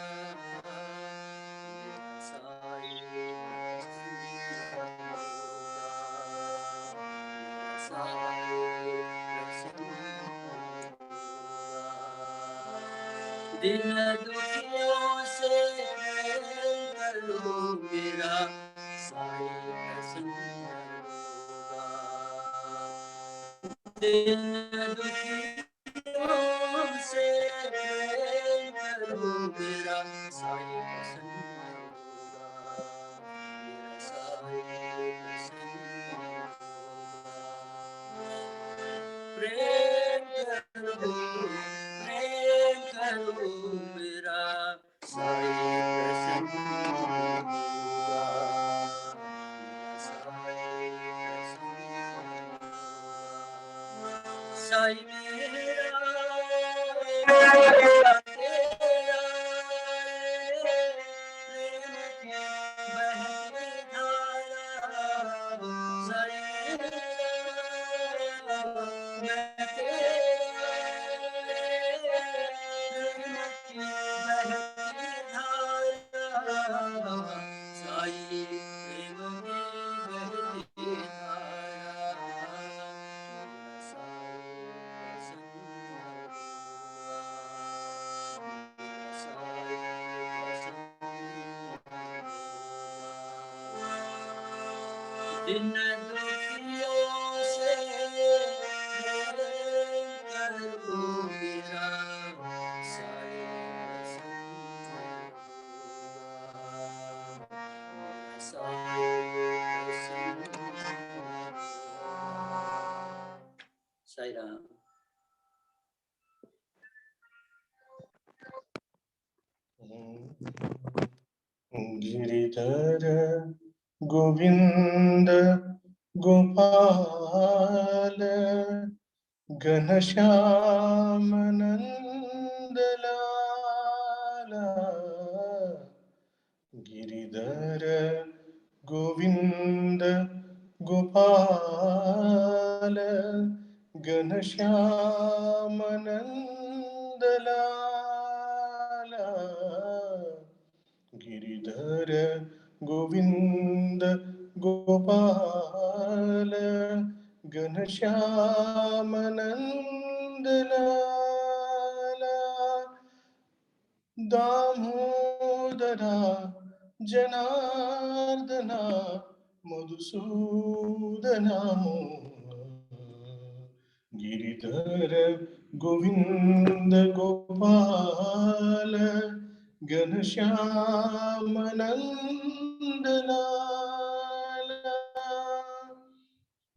दिन दुखियों से प्रेम करो मेरा साई प्रसन्न होगा। दिन दुखियों से प्रेम करो मेरा साई प्रसन्न होगा। मेरा साई प्रसन्न होगा। प्रेम करो मेरा साई प्रसन्न होगा। मेरा साई प्रसन्न होगा। साई मेरा तेरा प्रेम की बहती धारा। साई मेरा मैं तेरा प्रेम की बहती धारा। साई प्रेम की बहती धारा। मेरा साई प्रसन्न होगा। मेरा साई प्रसन्न होगा। दिन दुखियों से प्रेम करो मेरा साई प्रसन्न होगा। मेरा साई प्रसन्न होगा। साई राम। गिरिधर गोविंद गोपाल घनश्याम नंदलाला। गिरिधर गोविंद गोपाल घनश्याम नंदलाला। गिरिधर गोविंद गोपाल घनश्याम नंदलाला। दामोदरा जनार्दना मधुसूदना गिरिधर गोविंद गोपाल घनश्याम नंदलाला।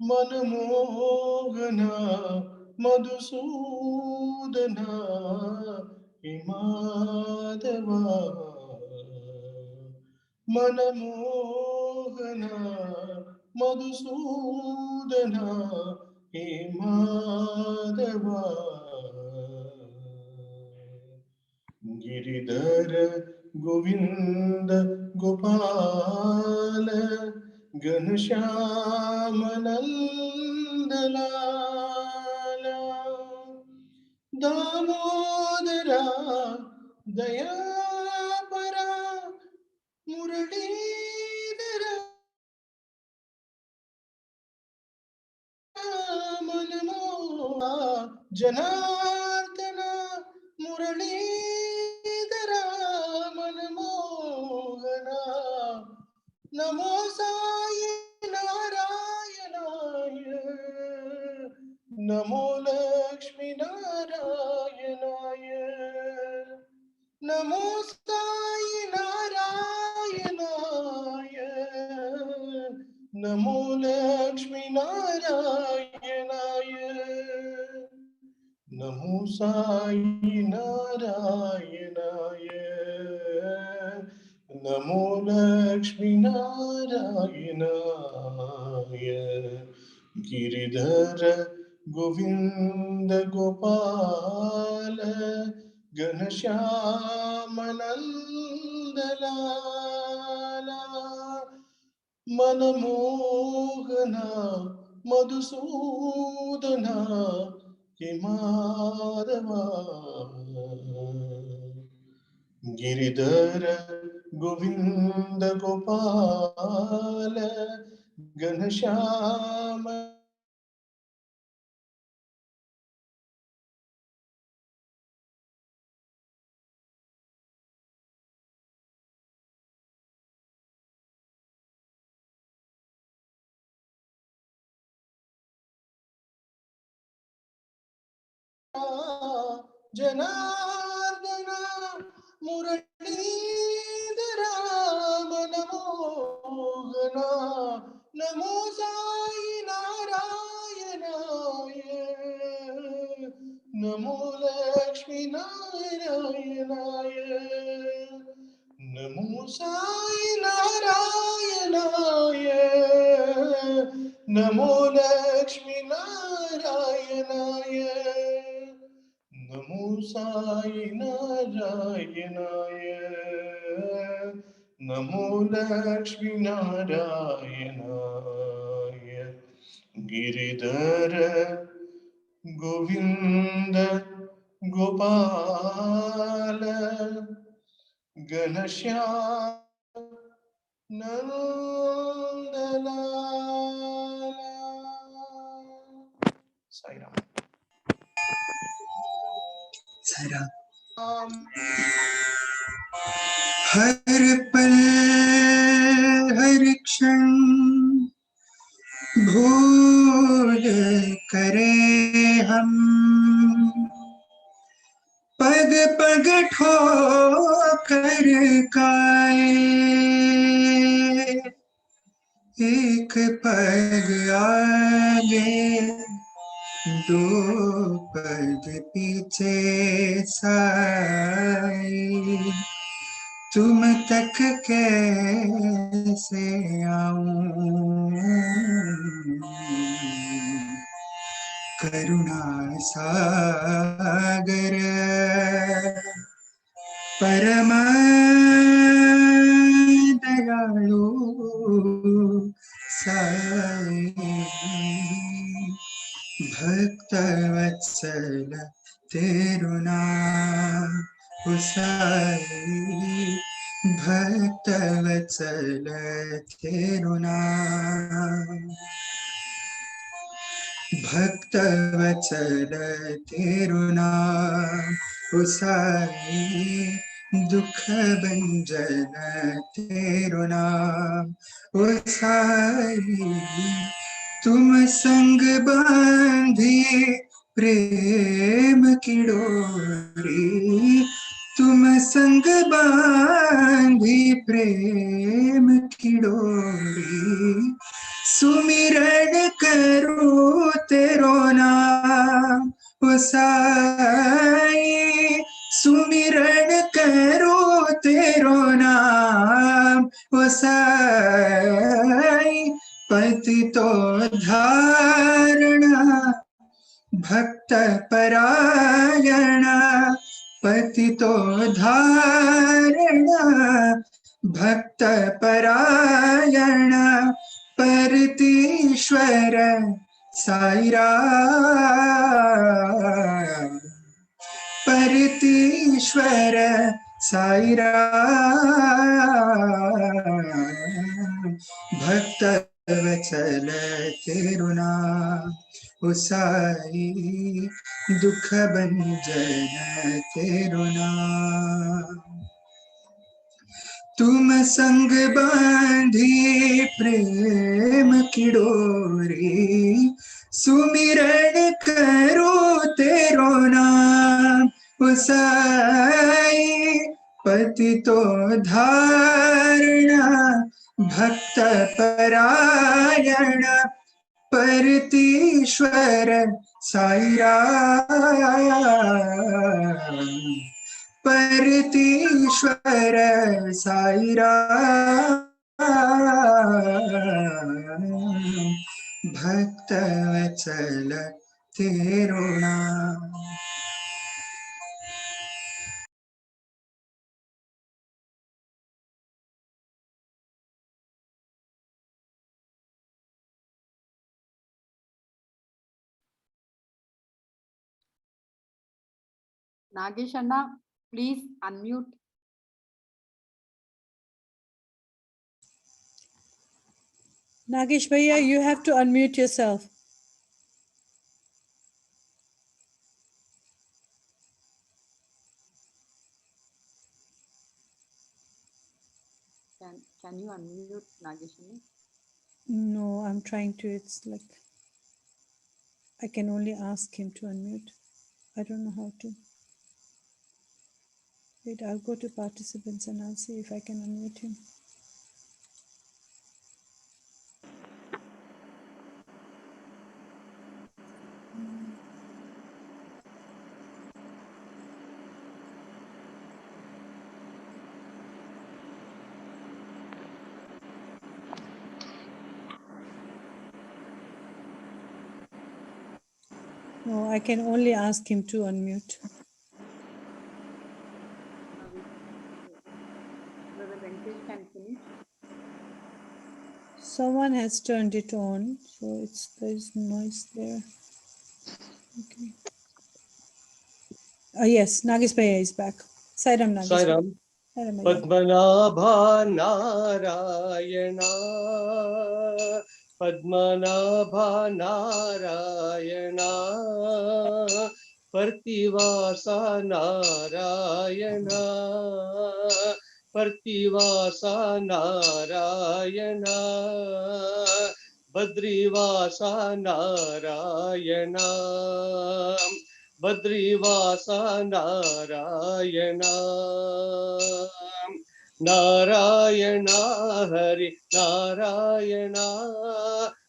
मनमोहना मधुसूदना हे माधवा। मनमोहना मधुसूदना हे माधवा। गिरिधर गोविंद गोपाल घनश्याम नंदलाला। दामोदरा दयापरा मुरलीधरा मनमोहा जनार्दना मुरलीधरा मनमोहना। नमो साई नारायणाय नमो लक्ष्मी नारायणाय नमो साई नारायणाय नमो लक्ष्मी नारायणाय नमो साई नारायणाय नमो लक्ष्मी नारायणाय। गिरिधर गोविंद गोपाल घनश्याम नंदलाला। मनमोहना मधुसूदना हे माधवा। गिरिधर गोविंद गोपाल घनश्याम जनार्दन मुरलीधरा मनमोहना नमो साई नारायणाय नमो लक्ष्मी नारायणाय नमो साई नारायणाय नमो लक्ष्मी नारायणाय नमो साई नारायणाय नमो लक्ष्मी नारायणाय गिरिधर गोविंद गोपाल घनश्याम नंदलाल साई राम हर पल हर क्षण भूल करे हम पग पग ठोकर खाए एक पग आगे दो पग पीछे साए तुम तक कैसे आऊं करुणा सागर परम दयालु साई भक्त वत्सल तेरु नाम साई भक्त वत्सल तेरु नाम भक्त वत्सल तेरु नाम साई दुख भंजन तेरु नाम साई तुम संग बांधी प्रेम की डोरी तुम संग बांधी प्रेम की डोरी सुमिरन करो तेरो नाम साई सुमिरन करो तेरो नाम साई पतितो धारणा भक्त परायणा पतितो धारणा भक्त परायणा परतीश्वर साईराम परतीश्वर साईराम भक्त वत्सल तेरु नाम साई दुख भंजन तेरु नाम तुम संग बांधी प्रेम की डोरी सुमिरन करो तेरो नाम साई पतितो धारणा भक्त परायण परतीश्वर साईराम परतीश्वर साईराम भक्त वत्सल तेरो नाम Nagesh Anna, please unmute. Nagesh Bhaiya, you have to unmute yourself. Can you unmute Nagesh Anna? No, I'm trying to. It's like I can only ask him to unmute. I don't know how to. Wait, I'll go to participants and I'll see if I can unmute him. No, I can only ask him to unmute. Brother Venkatesh can finish. Someone has turned it on, so there's noise there. Okay. Yes, Nagis Bhaiya is back. Sairam Nagis. Sairam. Sairam Bhaiya. Padmanabha Narayana, Padmanabha Narayana, Partivasa Narayana, Partivasa Narayana, Badrivasa Narayana, Badrivasa Narayana, Narayana Hari Narayana,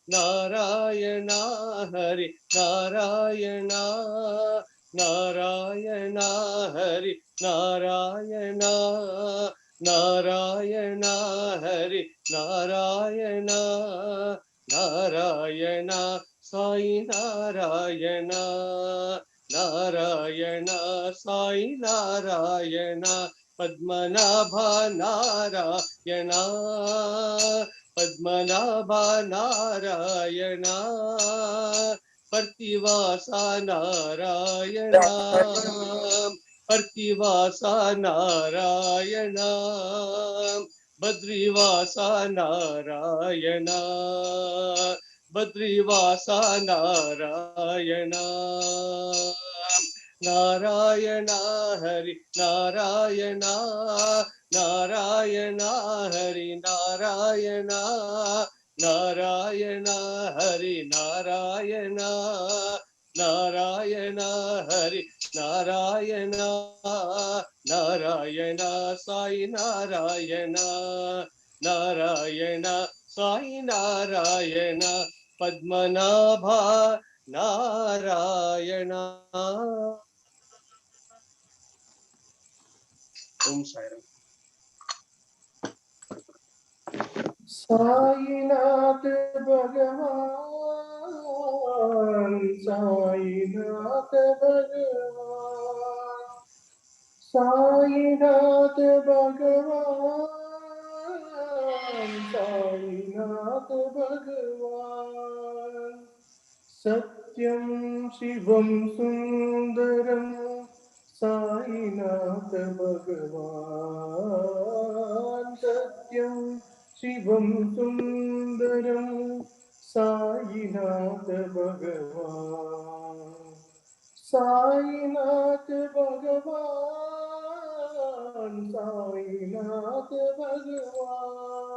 Narayana Hari Narayana, Narayana Hari Narayana, Narayana Hari Narayana, Narayana Sai Narayana, Narayana Sai Narayana, Padmanabha Narayana, Padmanabha Narayana, Partivasa Narayana, Partivasa Narayana, Badrivasa Narayana, Badrivasa Narayana, Narayana Hari Narayana, Narayana Hari Narayana, Narayana Hari Narayana, Narayana Hari Narayana, Narayana Sai Narayana, Narayana Sai Narayana, Padmanabha Narayana. Om Sairam. Sainath भगवान, साईनाथ भगवान, साईनाथ भगवान, साईनाथ भगवान, सत्यं शिवं सुन्दरं साईनाथ भगवान, सत्यं शिवं सुन्दरं साईनाथ भगवान, साईनाथ भगवान, साईनाथ भगवान,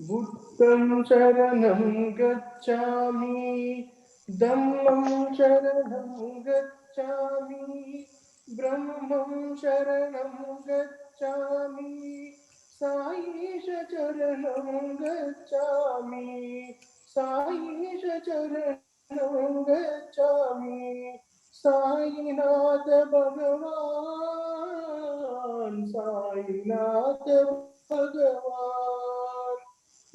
बुद्धं शरणं गच्छामि, धम्मं शरणं गच्छामि, ब्रह्मं शरणं गच्छामि, साईश चरणं गच्छामि, साईश चरणं गच्छामि, साईनाथ भगवान, साईनाथ भगवान,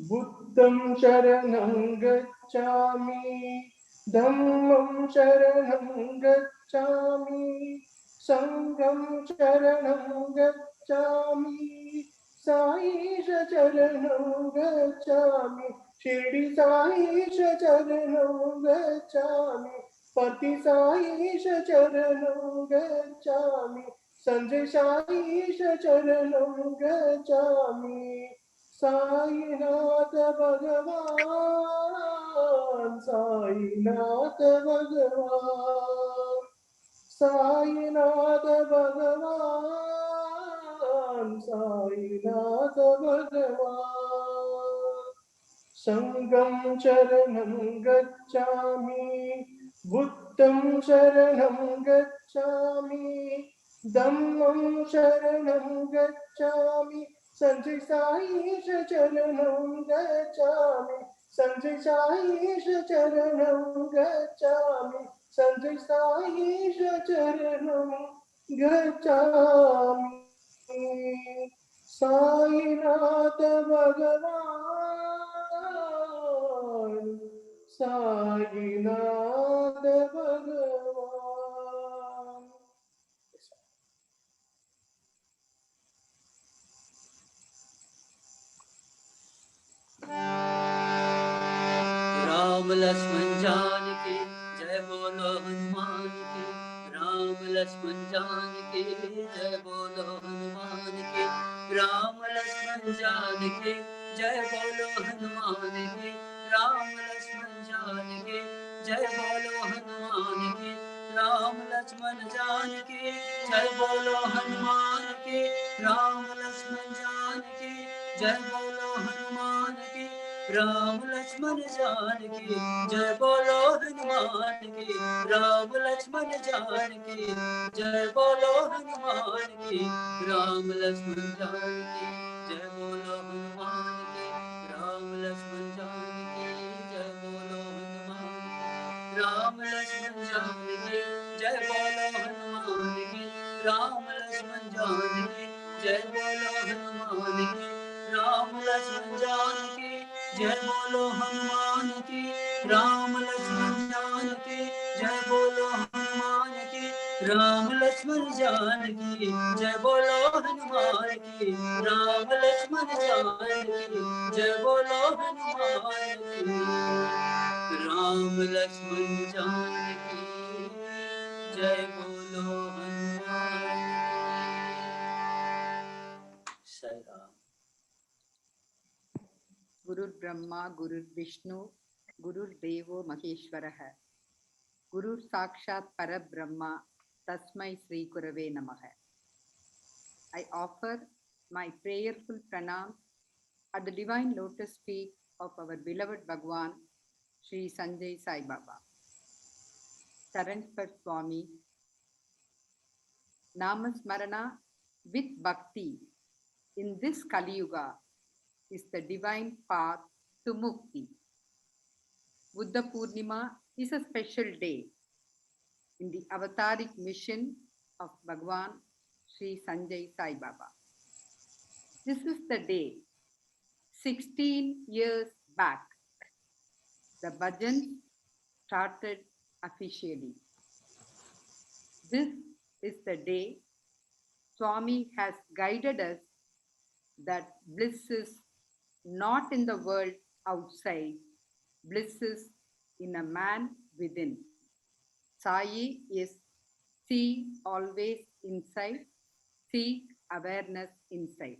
बुद्धं शरणं गच्छामि, धम्मं शरणं गच्छामि, संघं शरणं गच्छामि, साईश चरणं गच्छामि, शिरडी साईश चरणं गच्छामि, पति साईश चरणं गच्छामि, संजय साईश चरणं गच्छामि, साईनाथ भगवान, साईनाथ भगवान, साईनाथ भगवान, साईनाथ भगवान, संगं शरणं गच्छामि, बुद्धं शरणं गच्छामि, Dhammam sharanam gacchami, Sanjay Sai Charanam gacchami, Sanjay Sai Charanam gacchami, Sanjay Sai Charanam gacchami. Sainath Bhagavan, Sainath Bhagavan. Ram Lakshman Janaki जय बोलो हनुमान की। राम लक्ष्मण जानकी जय बोलो हनुमान की। राम लक्ष्मण जानकी जय बोलो हनुमान की। राम लक्ष्मण जानकी जय बोलो हनुमान की। राम लक्ष्मण जानकी जय बोलो हनुमान की। राम लक्ष्मण जानकी जय बोलो हनुमान की। राम लक्ष्मण जानकी जय बोलो हनुमान की। राम लक्ष्मण जानकी जय बोलो हनुमान की। राम लक्ष्मण जानकी जय बोलो हनुमान की। राम लक्ष्मण जानकी जय बोलो हनुमान की। राम लक्ष्मण जानकी जय बोलो हनुमान की। राम लक्ष्मण जानकी जय बोलो हनुमान की। राम लक्ष्मण जानकी जय बोलो हनुमान की। राम लक्ष्मण जानकी जय बोलो हनुमान की। राम लक्ष्मण जानकी जय बोलो हनुमान की। राम लक्ष्मण जानकी जय बोलो हनुमान की। राम लक्ष्मण जानकी जय बोलो हनुमान की। जय Ram. Guru Brahma, Guru Vishnu, Guru Devo Maheshwaraha, Guru Sakshat Parabrahma, Tasmai Sri Gurave Namaha. I offer my prayerful pranams at the divine lotus feet of our beloved Bhagwan, Sri Sanjay Sai Baba. Charan for Swami, Namasmarana with Bhakti in this Kali Yuga is the divine path to Mukti. Buddha Purnima is a special day in the avataric mission of Bhagwan Sri Sanjay Sai Baba. This is the day 16 years back the bhajan started officially. This is the day Swami has guided us that bliss is not in the world outside, bliss is in a man within. Sai is see always inside, seek awareness inside.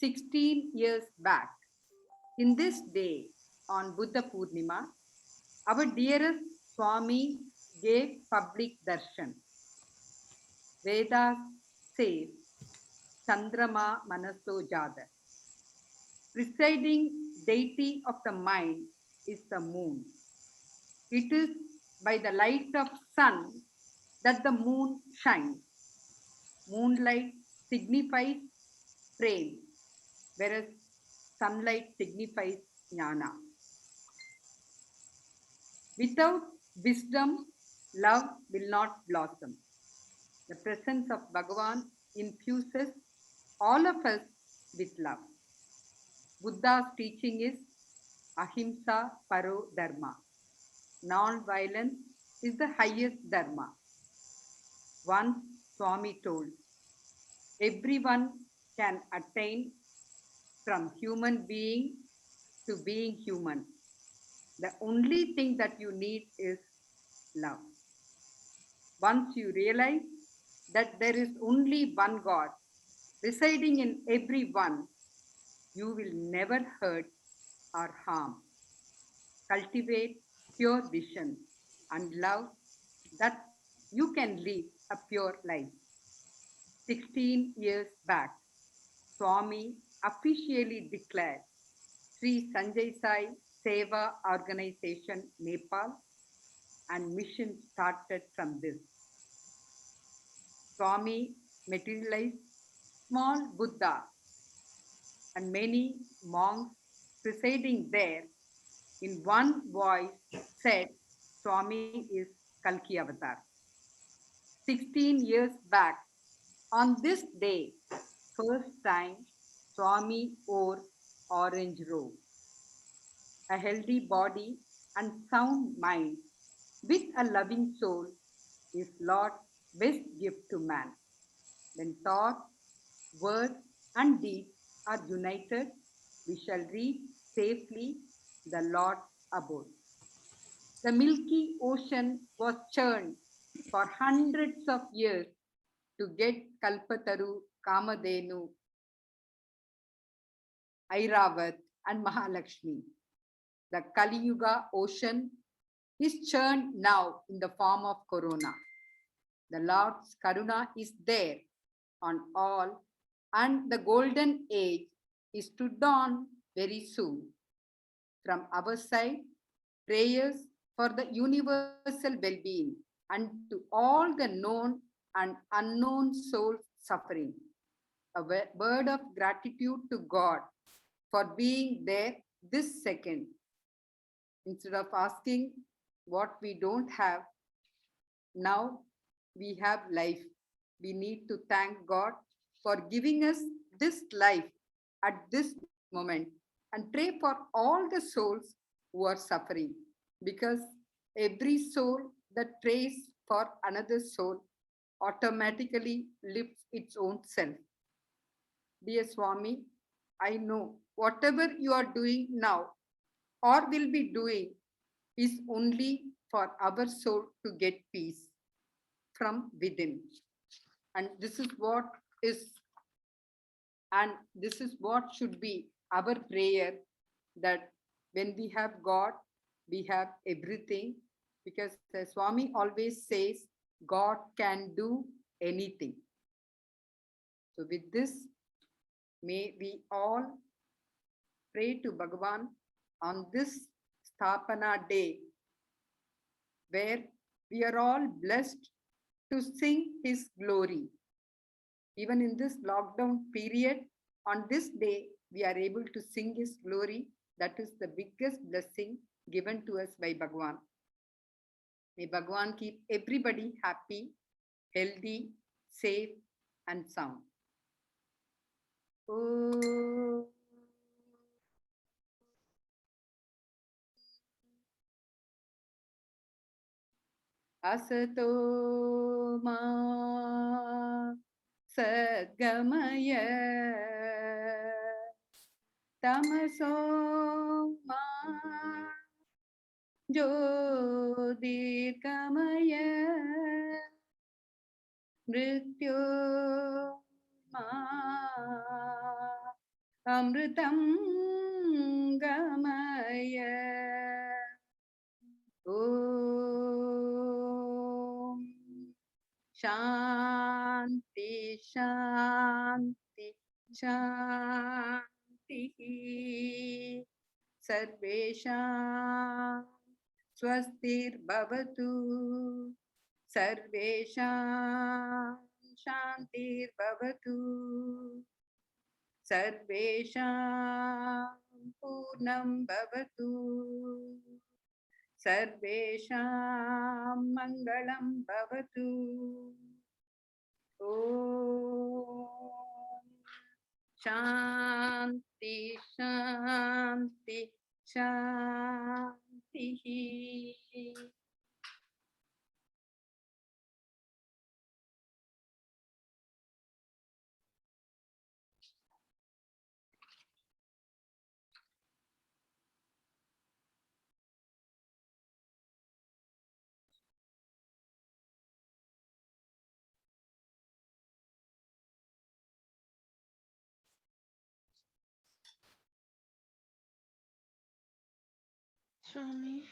16 years back, in this day on Buddha Purnima, our dearest Swami gave public darshan. Vedas say Chandrama Manaso Jada. Presiding deity of the mind is the moon. It is by the light of sun that the moon shines. Moonlight signifies prem, whereas sunlight signifies jnana. Without wisdom, love will not blossom. The presence of Bhagavan infuses all of us with love. Buddha's teaching is ahimsa paro dharma. Non-violence is the highest dharma. Once Swami told, everyone can attain from human being to being human. The only thing that you need is love. Once you realize that there is only one God residing in everyone, you will never hurt or harm. Cultivate pure vision and love that you can live a pure life. 16 years back, Swami officially declared Sri Sanjay Sai Seva Organization, Nepal, and mission started from this. Swami materialized small Buddha and many monks presiding there in one voice said Swami is Kalki Avatar. 16 years back, on this day, first time Swami wore orange robe. A healthy body and sound mind with a loving soul is Lord's best gift to man. When thought, word, and deed are united, we shall reach safely the Lord's abode. The milky ocean was churned for hundreds of years to get Kalpataru, Kamadhenu, Airavat, and Mahalakshmi. The Kali Yuga ocean is churned now in the form of Corona. The Lord's Karuna is there on all, and the golden age is to dawn very soon. From our side, prayers for the universal well-being and to all the known and unknown souls suffering. A word of gratitude to God for being there this second. Instead of asking what we don't have, now we have life. We need to thank God for giving us this life at this moment and pray for all the souls who are suffering, because every soul that prays for another soul automatically lifts its own self. Dear Swami, I know whatever you are doing now or will be doing is only for our soul to get peace from within. And this is what is, and this is what should be our prayer, that when we have God, we have everything, because the Swami always says, God can do anything. So with this, may we all pray to Bhagavan on this Sthapana day, where we are all blessed to sing his glory. Even in this lockdown period, on this day, we are able to sing his glory. That is the biggest blessing given to us by Bhagavan. May Bhagavan keep everybody happy, healthy, safe, and sound. Oh. Asato ma sadgamaya tamaso ma jyotirgamaya mrityo ma amritam gamaya. Om Shanti Shanti Shanti Sarvesham Swastir Bhavatu Sarvesham Shantir Bhavatu Sarvesham Purnam Bhavatu Sarvesham Mangalam Bhavatu. Om Shanti Shanti Shanti. Swami.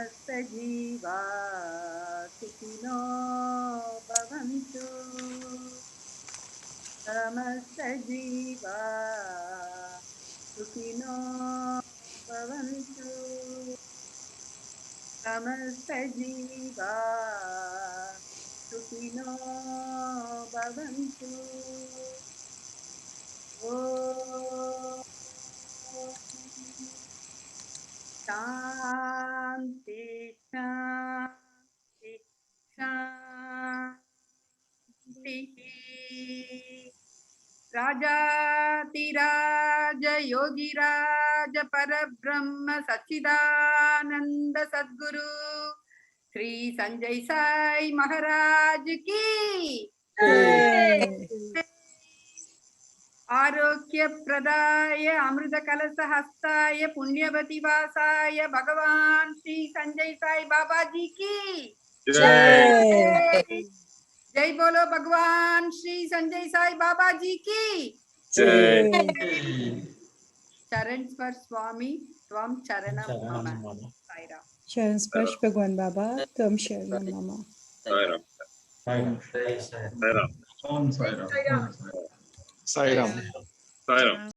समस्त जीवा सुखिनो भवन्तु समस्त जीवा सुखिनो भवन्तु समस्त जीवा सुखिनो भवन्तु ॐ शान्ति शान्ति शान्तिः राजातिराज योगिराज परब्रह्म सच्चिदानंद सद्गुरु श्री संजय साई महाराज की आरोग्य प्रदाय अमृत कलश हस्ताय पुण्यवती वासाय भगवान श्री संजय साई बाबा जी की जय जय बोलो भगवान श्री संजय साई बाबा जी की जय चरण स्पर्श स्वामी त्वं चरणं मम साईराम चरण स्पर्श भगवान बाबा तम शरणम मम Sairam. Sai Ram. Om Sairam. Om Sairam. Sai Ram. Sairam.